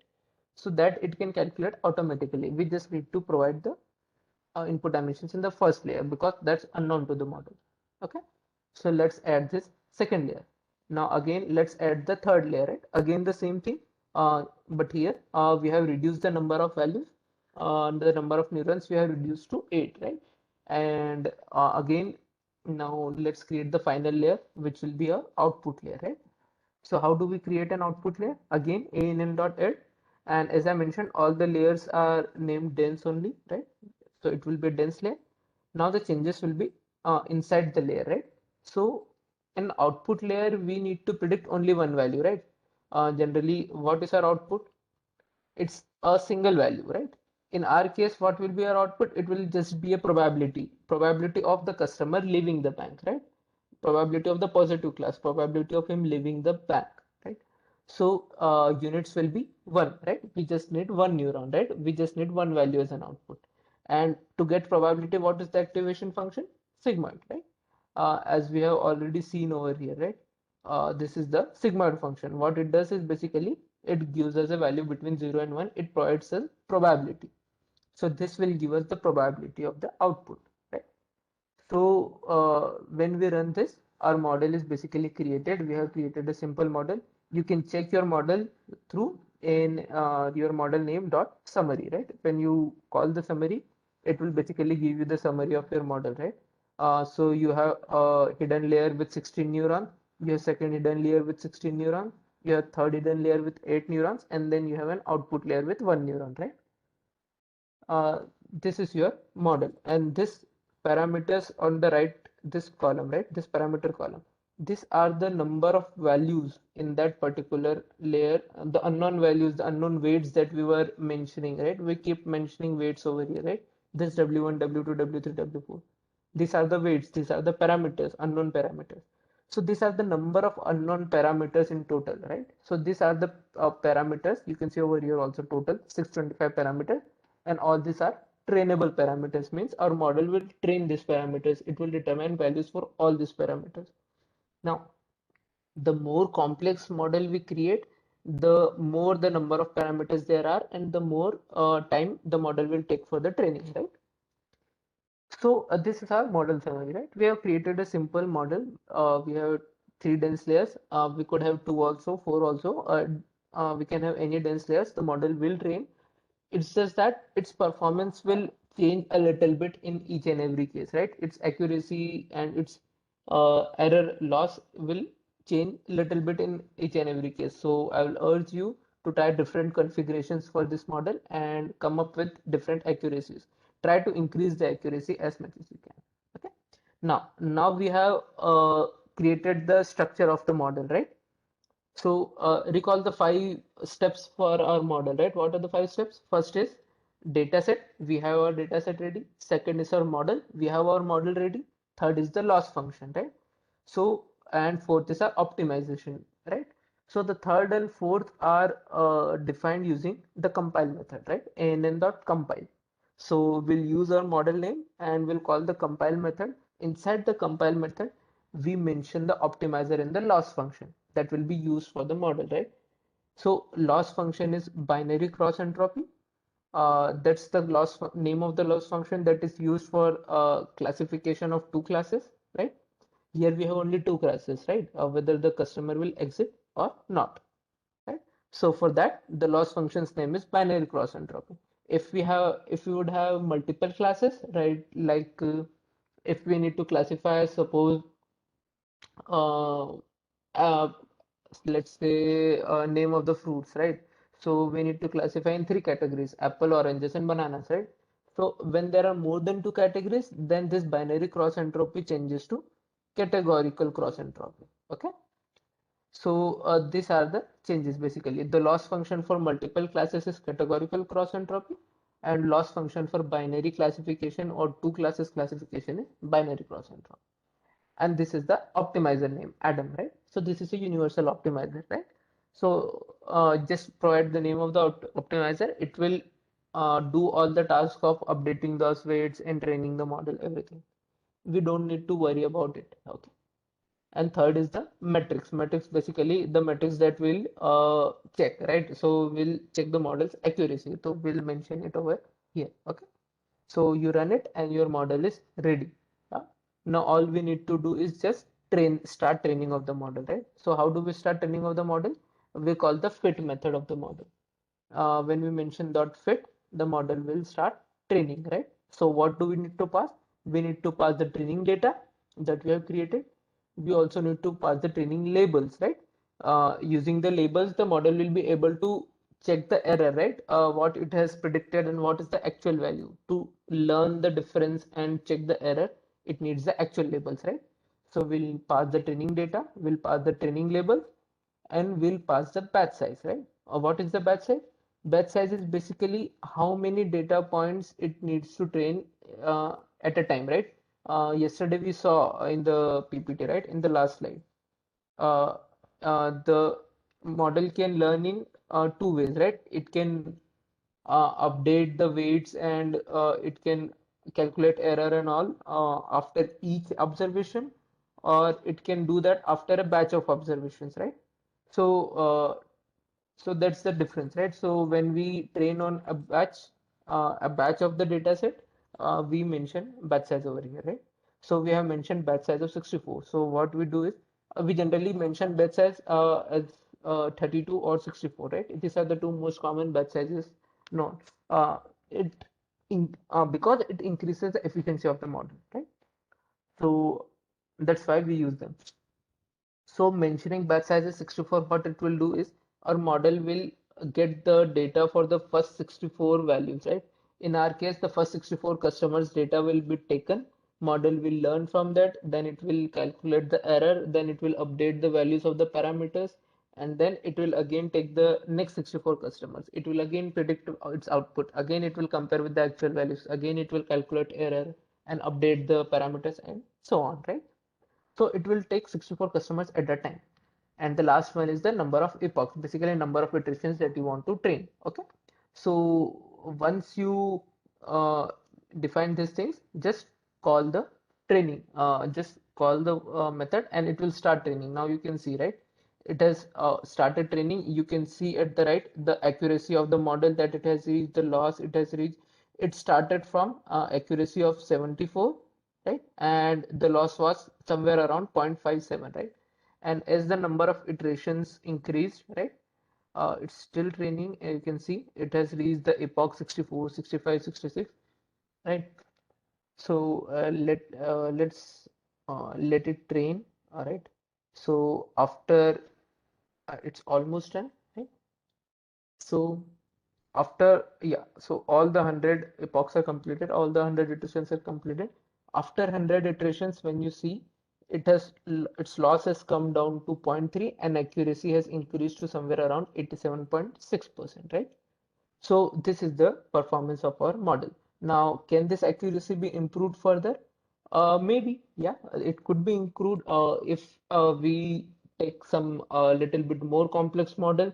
So that it can calculate automatically. We just need to provide the input dimensions in the first layer because that's unknown to the model. Okay, so let's add this second layer. Now again, let's add the third layer, right? Again, the same thing, but here we have reduced the number of values, the number of neurons we have reduced to 8, right? And again, now let's create the final layer, which will be a output layer, right? So how do we create an output layer? Again, ann.add, and as I mentioned, all the layers are named dense only, right? So it will be a dense layer. Now the changes will be inside the layer, right? So in output layer, we need to predict only one value, right? Generally, what is our output? It's a single value, right? In our case, what will be our output? It will just be a probability of the customer leaving the bank, right? Probability of the positive class, probability of him leaving the bank, right? So units will be one, right? We just need one neuron, right? We just need one value as an output. And to get probability, what is the activation function? Sigmoid, right? As we have already seen over here, right? This is the sigmoid function. What it does is basically it gives us a value between 0 and 1. It provides us probability. So this will give us the probability of the output, right? So when we run this, our model is basically created. We have created a simple model. You can check your model through in your model name dot summary, right? When you call the summary, it will basically give you the summary of your model, right? So you have a hidden layer with 16 neurons, you have second hidden layer with 16 neurons, you have third hidden layer with 8 neurons, and then you have an output layer with 1 neuron, right? uh, this is your model, and this parameters on the right, this column, right, this parameter column, these are the number of values in that particular layer, the unknown values, the unknown weights that we were mentioning, right? We keep mentioning weights over here, right? This w1, w2, w3, w4, these are the weights, these are the parameters, unknown parameters. So these are the number of unknown parameters in total, right? So these are the parameters. You can see over here also total 625 parameters, and all these are trainable parameters, means our model will train these parameters. It will determine values for all these parameters. Now, the more complex model we create, the more the number of parameters there are, and the more time the model will take for the training, right? So this is our model summary, right? We have created a simple model. We have three dense layers. We could have two also, four also. We can have any dense layers. The model will train. It's just that its performance will change a little bit in each and every case, right? Its accuracy and its error loss will change a little bit in each and every case. So I will urge you to try different configurations for this model and come up with different accuracies. Try to increase the accuracy as much as you can. Okay. Now we have created the structure of the model, right? So recall the 5 steps for our model, right? What are the 5 steps? First is dataset. We have our dataset ready. Second is our model. We have our model ready. Third is the loss function, right? So, and fourth is our optimization, right? So the third and fourth are defined using the compile method, right? Ann.compile. So we'll use our model name and we'll call the compile method. Inside the compile method, we mention the optimizer in the loss function that will be used for the model, right? So loss function is binary cross entropy. That's the name of the loss function that is used for classification of two classes, right? Here we have only two classes, right? Whether the customer will exit or not, right? So for that, the loss function's name is binary cross entropy. If we would have multiple classes, right? Like if we need to classify, suppose uh, uh, let's say name of the fruits, right? So we need to classify in three categories: apple, oranges, and bananas, right? So when there are more than two categories, then this binary cross entropy changes to categorical cross entropy. Okay. So these are the changes basically. The loss function for multiple classes is categorical cross entropy, and loss function for binary classification or two classes classification is binary cross entropy. And this is the optimizer name, Adam, right? So this is a universal optimizer, right? So just provide the name of the optimizer. It will do all the tasks of updating those weights and training the model, everything. We don't need to worry about it. Okay. And third is the metrics. Metrics basically the metrics that will check, right? So we'll check the model's accuracy. So we'll mention it over here. Okay. So you run it and your model is ready. Now all we need to do is just start training of the model, right? So how do we start training of the model? We call the fit method of the model. When we mention dot fit, the model will start training, right? So what do we need to pass? We need to pass the training data that we have created. We also need to pass the training labels, right? Using the labels, the model will be able to check the error, right? What it has predicted and what is the actual value. To learn the difference and check the error, it needs the actual labels, right? So we'll pass the training data, we'll pass the training label, and we'll pass the batch size, right? What is the batch size? Batch size is basically how many data points it needs to train at a time, right? Yesterday we saw in the PPT, right? In the last slide, uh, the model can learn in two ways, right? It can update the weights and it can calculate error and all after each observation, or it can do that after a batch of observations, right? So, so that's the difference, right? So when we train on a batch of the data set, we mention batch size over here, right? So we have mentioned batch size of 64. So what we do is we generally mention batch size as 32 or 64, right? These are the two most common batch sizes known. It because it increases the efficiency of the model, right? So that's why we use them. So mentioning batch size is 64, what it will do is our model will get the data for the first 64 values, right? In our case, the first 64 customers data will be taken. Model will learn from that, then it will calculate the error, then it will update the values of the parameters, and then it will again take the next 64 customers. It will again predict its output. Again, it will compare with the actual values. Again, it will calculate error and update the parameters and so on, right? So it will take 64 customers at a time. And the last one is the number of epochs, basically number of iterations that you want to train. Okay. So once you define these things, just call the training, just call the method and it will start training. Now you can see, right? It has started training. You can see at the right the accuracy of the model that it has reached, the loss it has reached. It started from accuracy of 74, right? And the loss was somewhere around 0.57, right? And as the number of iterations increased, right? It's still training. You can see it has reached the epoch 64, 65, 66, right? So let it train. All right. So after it's almost done, right? So after, yeah, so all the 100 epochs are completed, all the 100 iterations are completed. After 100 iterations, when you see it has its loss has come down to zero point 0.3 and accuracy has increased to somewhere around 87.6%, right? So this is the performance of our model. Now, can this accuracy be improved further? Maybe, yeah, it could be improved if we take some little bit more complex model.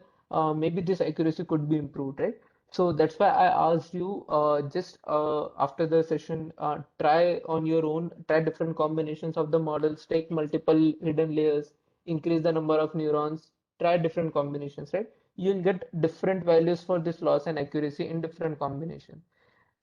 Maybe this accuracy could be improved, right? So that's why I asked you just after the session, try on your own, try different combinations of the models, take multiple hidden layers, increase the number of neurons, try different combinations, right? You'll get different values for this loss and accuracy in different combination.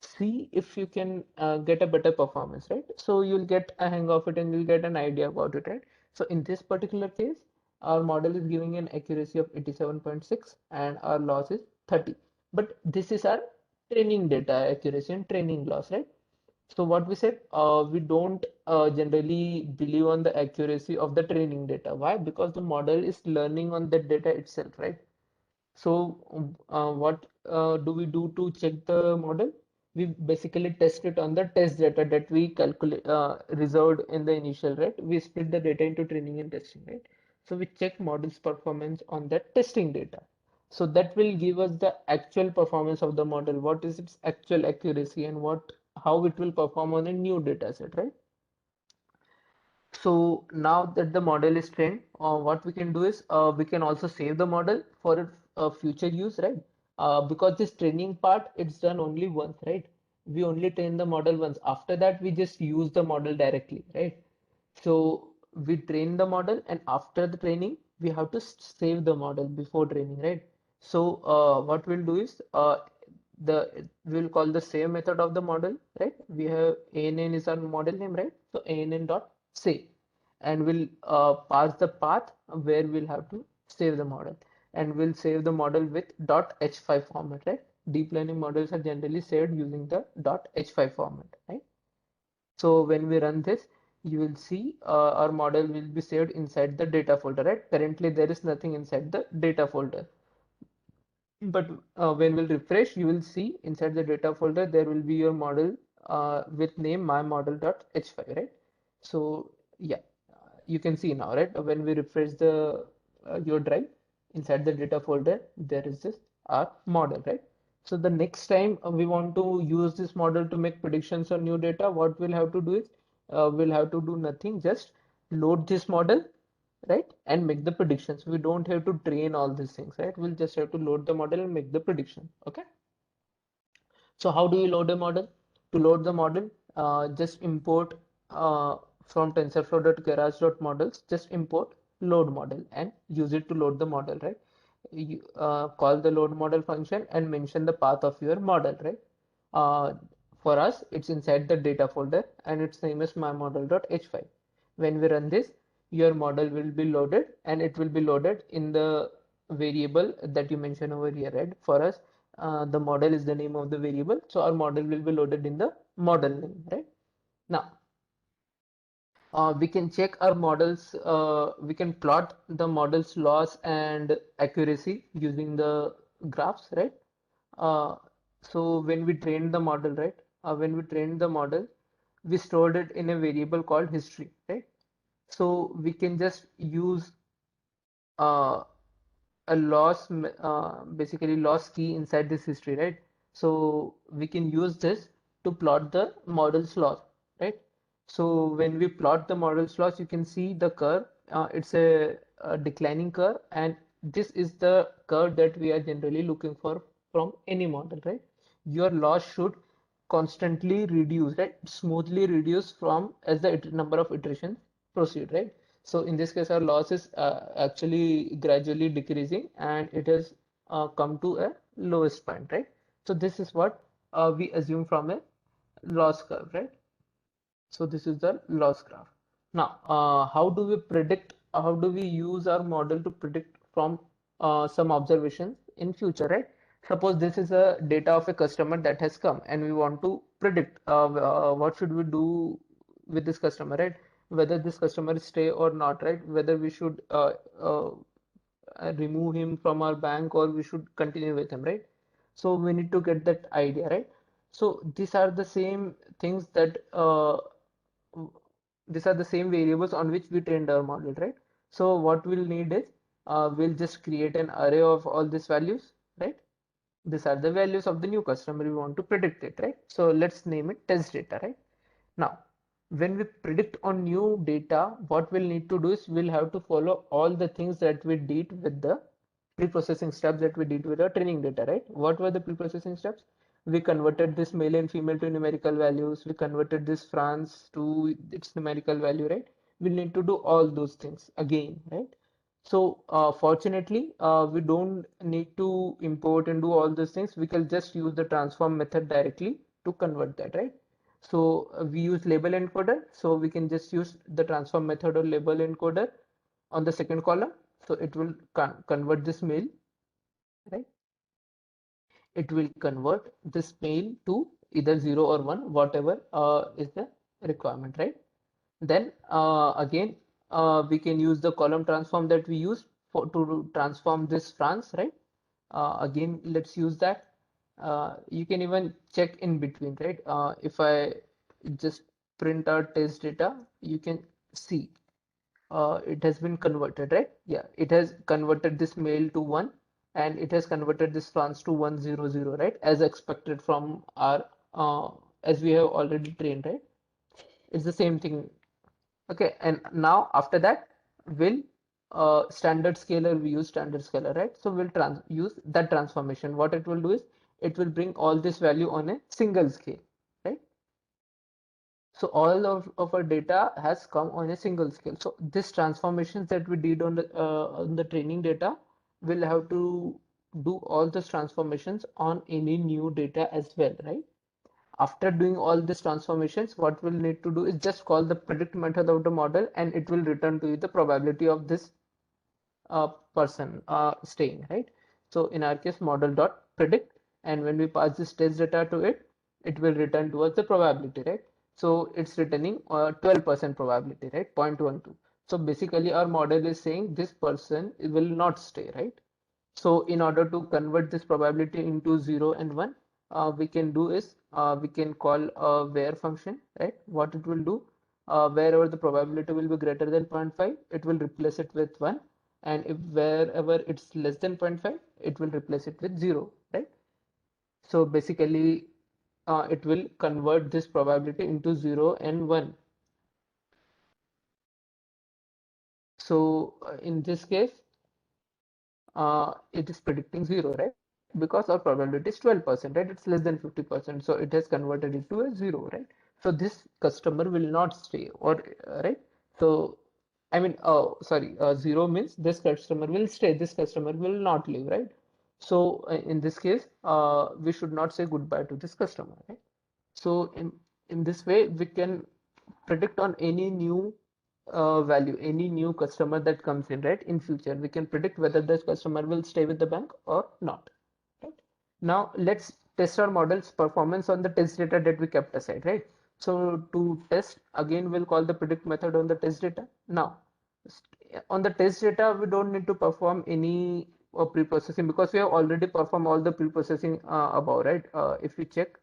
See if you can get a better performance, right? So you'll get a hang of it and you'll get an idea about it, right? So in this particular case, our model is giving an accuracy of 87.6 and our loss is 30. But this is our training data accuracy and training loss, right? So what we said, we don't generally believe on the accuracy of the training data. Why? Because the model is learning on that data itself, right? So, what do we do to check the model? We basically test it on the test data that we calculate reserved in the initial, right? We split the data into training and testing, right? So we check model's performance on that testing data. So that will give us the actual performance of the model. What is its actual accuracy and what how it will perform on a new data set, right? So now that the model is trained, what we can do is we can also save the model for future use, right? Because this training part, it's done only once, right? We only train the model once. After that, we just use the model directly, right? So we train the model, and after the training, we have to save the model before training, right? So what we'll do is we'll call the save method of the model, right? We have ANN is our model name, right? So ANN dot save, and we'll parse the path where we'll have to save the model, and we'll save the model with .h5 format, right? Deep learning models are generally saved using the .h5 format, right? So when we run this, you will see our model will be saved inside the data folder, right? Currently, there is nothing inside the data folder. But when we'll refresh, you will see inside the data folder, there will be your model with name mymodel.h5, right? So yeah, you can see now, right? When we refresh the your drive inside the data folder, there is this our model, right? So the next time we want to use this model to make predictions on new data, what we'll have to do is we'll have to do nothing, just load this model, right, and make the predictions. We don't have to train all these things, right? We'll just have to load the model and make the prediction. Okay. So how do you load a model? To load the model, just import from TensorFlow.garage.models, just import load model and use it to load the model, right? You call the load model function and mention the path of your model, right? Uh, for us, it's inside the data folder and its name is mymodel.h5. When we run this, your model will be loaded and it will be loaded in the variable that you mentioned over here, right? For us, the model is the name of the variable, so our model will be loaded in the model name, right? Now, we can check our models, we can plot the model's loss and accuracy using the graphs, right? Uh, so when we trained the model, right? When we trained the model, we stored it in a variable called history, right? So we can just use uh, a basically loss key inside this history, right? So we can use this to plot the model's loss, right? So when we plot the model's loss, you can see the curve. It's a declining curve, and this is the curve that we are generally looking for from any model, right? Your loss should constantly reduce, right? Smoothly reduce from as the number of iterations proceed, right? So in this case, our loss is actually gradually decreasing and it has come to a lowest point, right? So this is what we assume from a loss curve, right? So this is the loss graph. Now, how do we predict, how do we use our model to predict from some observations in future, right? Suppose this is a data of a customer that has come and we want to predict what should we do with this customer, right? Whether this customer stay or not, right? Whether we should remove him from our bank or we should continue with him, right? So we need to get that idea, right? So these are the same things that these are the same variables on which we trained our model, right? So what we'll need is we'll just create an array of all these values, right? These are the values of the new customer we want to predict it, right? So let's name it test data, right? Now, when we predict on new data, what we'll need to do is we'll have to follow all the things that we did with the pre-processing steps that we did with our training data, right? What were the pre-processing steps? We converted this male and female to numerical values. We converted this France to its numerical value, right? We need to do all those things again, right? So fortunately, we don't need to import and do all those things. We can just use the transform method directly to convert that, right? So we use label encoder. So we can just use the transform method or label encoder on the second column. So it will convert this mail, right? It will convert this mail to either 0 or 1, whatever is the requirement, right? Then again, we can use the column transform that we use for to transform this France, right? Again, let's use that. You can even check in between, right? If I just print out test data, you can see it has been converted, right? Yeah, it has converted this mail to 1 and it has converted this France to 100, right? As expected from our, as we have already trained, right? It's the same thing. Okay, and now after that, we'll standard scalar, we use standard scalar, right? So we'll use that transformation. What it will do is it will bring all this value on a single scale, right? So all of our data has come on a single scale. So this transformations that we did on the training data, we'll have to do all these transformations on any new data as well, right? After doing all these transformations, what we'll need to do is just call the predict method of the model, and it will return to you the probability of this person staying, right? So in our case, model dot predict, and when we pass this test data to it, it will return to us the probability, right? So it's returning 12% probability, right? 0.12. So basically our model is saying this person will not stay, right? So in order to convert this probability into 0 and 1, we can do is we can call a where function, right? What it will do, wherever the probability will be greater than 0.5, it will replace it with 1. And if wherever it's less than 0.5, it will replace it with 0, right? So basically, it will convert this probability into 0 and 1. So in this case, it is predicting 0, right? Because our probability is 12%, right? It's less than 50%. So it has converted it to a 0, right? So this customer will not stay, or right? So I mean, sorry, 0 means this customer will stay, this customer will not leave, right? So in this case, we should not say goodbye to this customer, right? So in this way, we can predict on any new value, any new customer that comes in, right? In future, we can predict whether this customer will stay with the bank or not, right? Now let's test our model's performance on the test data that we kept aside, right? So to test, again, we'll call the predict method on the test data. Now, on the test data, we don't need to perform any pre-processing because we have already performed all the pre-processing above, right? If we check,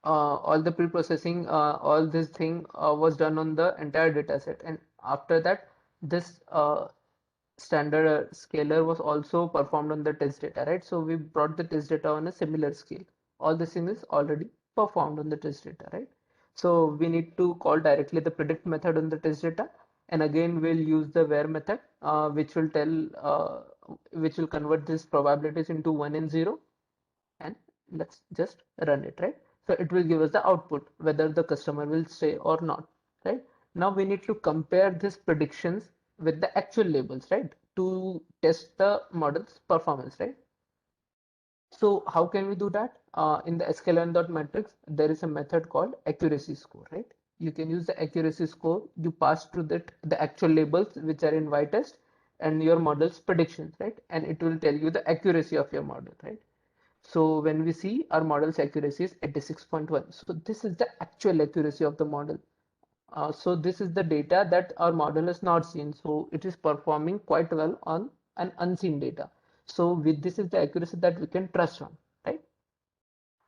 all the pre-processing, all this thing was done on the entire data set. And after that, this standard scalar was also performed on the test data, right? So we brought the test data on a similar scale. All this thing is already performed on the test data, right? So we need to call directly the predict method on the test data. And again, we'll use the where method, which will convert these probabilities into 1 and 0, and let's just run it, right? So it will give us the output whether the customer will stay or not, right? Now we need to compare these predictions with the actual labels, right, to test the model's performance, right? So how can we do that? In the sklearn.metrics, there is a method called accuracy score, right? You can use the accuracy score. You pass through that the actual labels which are in y-test and your model's predictions, right? And it will tell you the accuracy of your model, right? So when we see our model's accuracy is 86.1. So this is the actual accuracy of the model. So this is the data that our model has not seen. So it is performing quite well on an unseen data. So with this is the accuracy that we can trust on, right?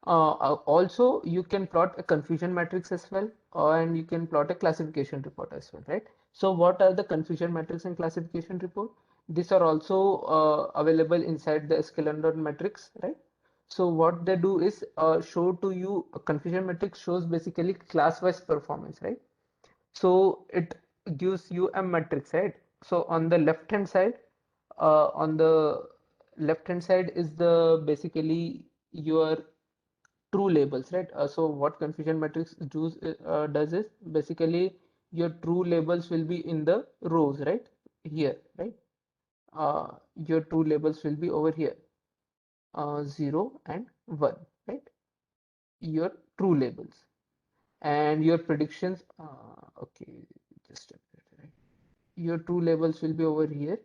Also, you can plot a confusion matrix as well, and you can plot a classification report as well, right? So what are the confusion matrix and classification report? These are also available inside the sklearn metrics, right? So what they do is show to you a confusion matrix shows basically class-wise performance, right? So it gives you a matrix, right? So on the left hand side is the basically your true labels, right? So what confusion matrix does is basically your true labels will be in the rows, right? Here, right? Your true labels will be over here, 0 and 1, right? Your true labels and your predictions. Okay, just a minute, right? Your true labels will be over here,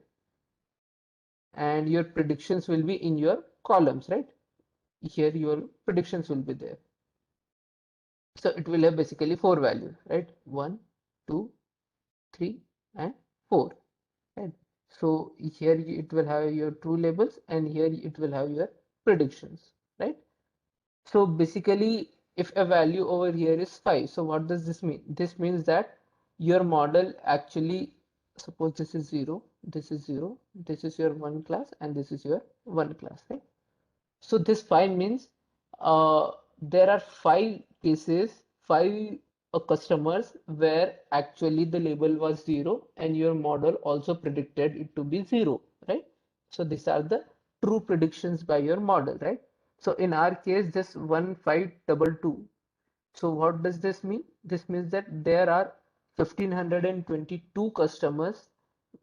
and your predictions will be in your columns, right? Here your predictions will be there. So it will have basically four values, right? 1, 2, 3, and 4, right? So here it will have your true labels, and here it will have your predictions, right? So basically, if a value over here is 5, so what does this mean? This means that your model actually, suppose this is 0, this is 0, this is your one class, and this is your one class, right? So this 5 means uh, there are 5 cases, 5 customers where actually the label was 0 and your model also predicted it to be 0, right? So these are the true predictions by your model, right? So in our case, this 1522. So what does this mean? This means that there are 1522 customers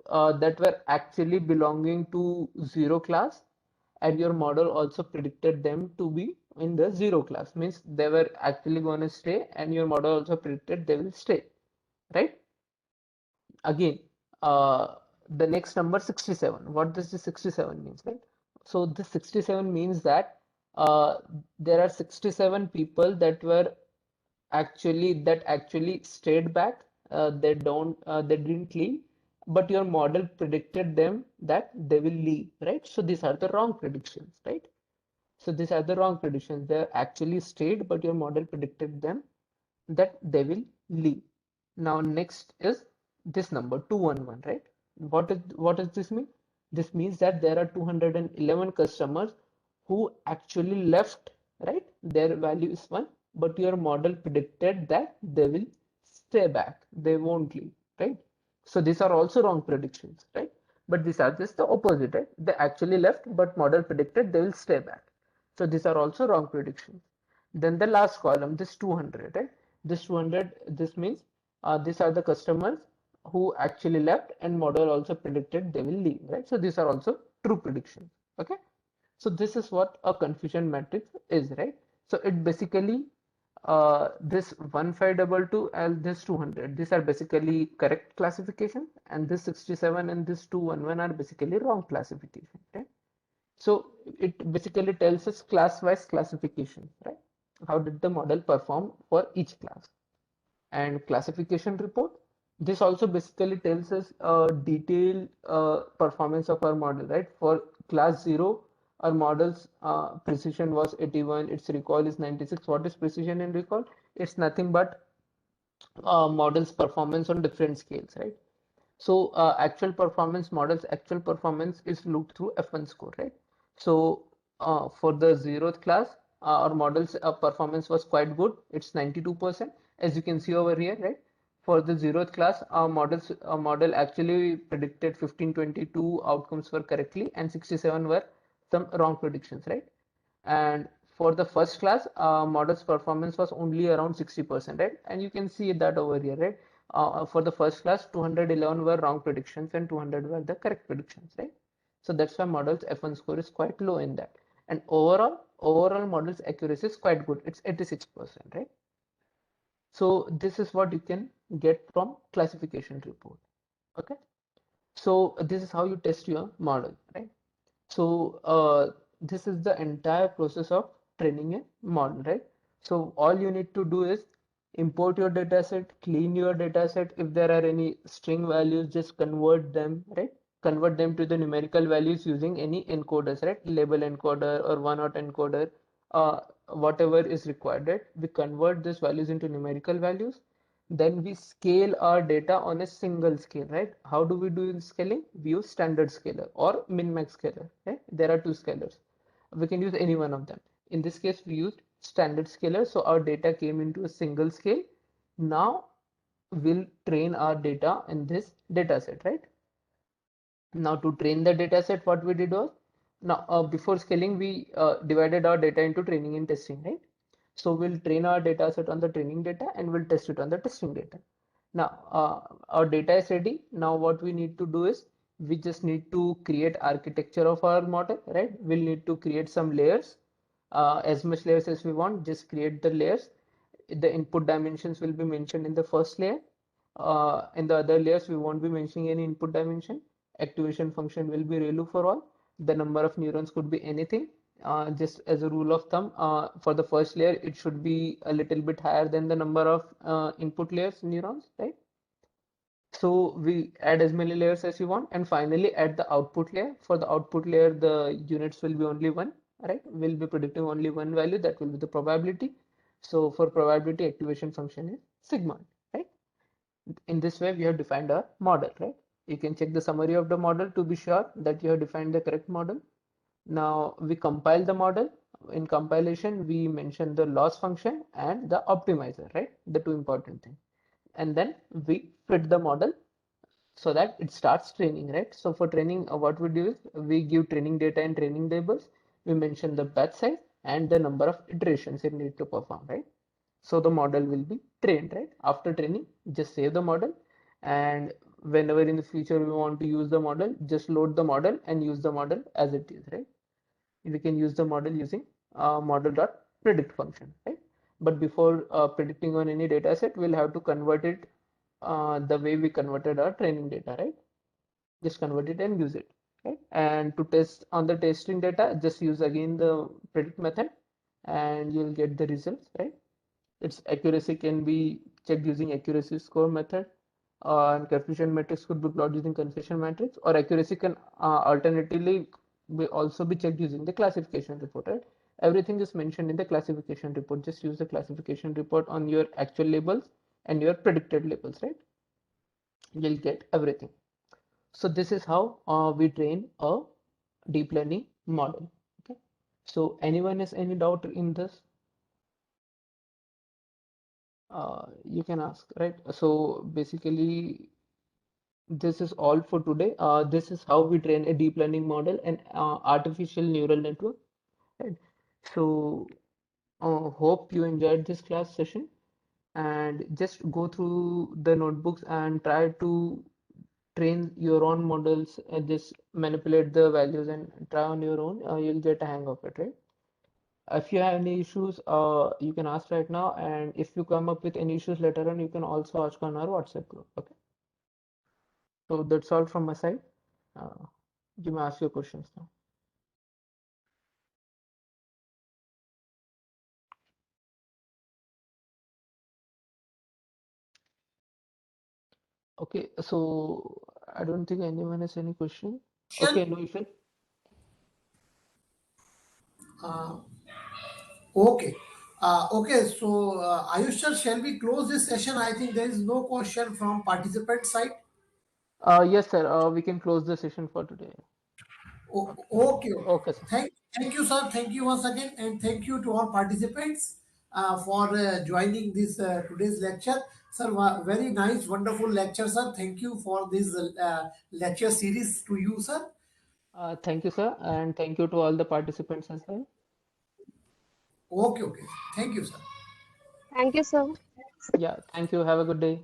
that were actually belonging to 0 class, and your model also predicted them to be in the zero class, means they were actually going to stay, and your model also predicted they will stay, right? Again, the next number 67. What does the 67 means, right? So the 67 means that there are 67 people that actually stayed back. They didn't leave, but your model predicted them that they will leave, right? So these are the wrong predictions, right? So these are the wrong predictions. They actually stayed, but your model predicted them that they will leave. Now next is this number 211, right? What does this mean? This means that there are 211 customers who actually left, right? Their value is 1, but your model predicted that they will stay back. They won't leave, right? So these are also wrong predictions, right? But these are just the opposite, right? They actually left, but model predicted they will stay back. So these are also wrong predictions. Then the last column, this 200, right? This 200, this means these are the customers who actually left, and model also predicted they will leave, right? So these are also true predictions. Okay. So this is what a confusion matrix is, right? So it basically this 1522 and this 200, these are basically correct classification, and this 67 and this 211 are basically wrong classification, right? So it basically tells us class-wise classification, right? How did the model perform for each class? And classification report. This also basically tells us detailed performance of our model, right? For class 0, our model's precision was 81, its recall is 96. What is precision and recall? It's nothing but model's performance on different scales, right? So actual performance is looked through F1 score, right? So for the zeroth class, our model's performance was quite good. It's 92%, as you can see over here, right? For the zeroth class, our model actually predicted 1522 outcomes were correctly, and 67 were some wrong predictions, right? And for the first class, model's performance was only around 60%, right? And you can see that over here, right? For the first class, 211 were wrong predictions and 200 were the correct predictions, right? So that's why model's F1 score is quite low in that. And overall model's accuracy is quite good. It's 86%, right? So this is what you can get from classification report. Okay. So this is how you test your model, right? So this is the entire process of training a model, right? So all you need to do is import your dataset, clean your dataset. If there are any string values, just convert them, right? Convert them to the numerical values using any encoders, right? Label encoder or one-hot encoder, whatever is required, right? We convert these values into numerical values. Then we scale our data on a single scale, right? How do we do scaling? We use standard scaler or min-max scaler, right? There are two scalars. We can use any one of them. In this case, we used standard scaler, so our data came into a single scale. Now we'll train our data in this data set, right? Now to train the data set, what we did was, now before scaling, we divided our data into training and testing, right? So we'll train our data set on the training data and we'll test it on the testing data. Now our data is ready. Now what we need to do is we just need to create architecture of our model, right? We'll need to create some layers, as much layers as we want. Just create the layers. The input dimensions will be mentioned in the first layer. In the other layers, we won't be mentioning any input dimension. Activation function will be ReLU for all. The number of neurons could be anything. Just as a rule of thumb, for the first layer, it should be a little bit higher than the number of input layers neurons, right? So we add as many layers as you want, and finally add the output layer. For the output layer, the units will be only one, right? We'll be predicting only one value, that will be the probability. So for probability, activation function is sigmoid, right? In this way, we have defined our model, right? You can check the summary of the model to be sure that you have defined the correct model. Now we compile the model. In compilation, we mention the loss function and the optimizer, right? The two important things. And then we fit the model so that it starts training, right? So for training, what we do is we give training data and training labels. We mention the batch size and the number of iterations it need to perform, right? So the model will be trained, right? After training, just save the model, and whenever in the future we want to use the model, just load the model and use the model as it is, right? We can use the model using model.py, predict function, right? But before predicting on any data set, we'll have to convert it the way we converted our training data, right? Just convert it and use it, right? And to test on the testing data, just use again the predict method and you'll get the results, right? Its accuracy can be checked using accuracy score method, and coefficient matrix could be plotted using coefficient matrix, or accuracy can alternatively also be checked using the classification report, right? Everything is mentioned in the classification report. Just use the classification report on your actual labels and your predicted labels, right? You'll get everything. So this is how we train a deep learning model. Okay. So anyone has any doubt in this? You can ask, right? So basically, this is all for today. This is how we train a deep learning model and artificial neural network. Right? So hope you enjoyed this class session and just go through the notebooks and try to train your own models and just manipulate the values and try on your own. You'll get a hang of it, right? If you have any issues, you can ask right now, and if you come up with any issues later on, you can also ask on our WhatsApp group. Okay, so that's all from my side. Uh, you may ask your questions now. Okay, so I don't think anyone has any question. Okay, no issue. Uh, okay. Okay, so Ayush sir, shall we close this session? I think there is no question from participant side. Yes, sir. We can close the session for today. Okay, okay. Okay, sir. Thank you, sir. Thank you once again, and thank you to all participants for joining this today's lecture. Sir, very nice, wonderful lecture, sir. Thank you for this lecture series to you, sir. Thank you, sir, and thank you to all the participants as well. Okay, okay. Thank you, sir. Thank you, sir. Yeah, thank you. Have a good day.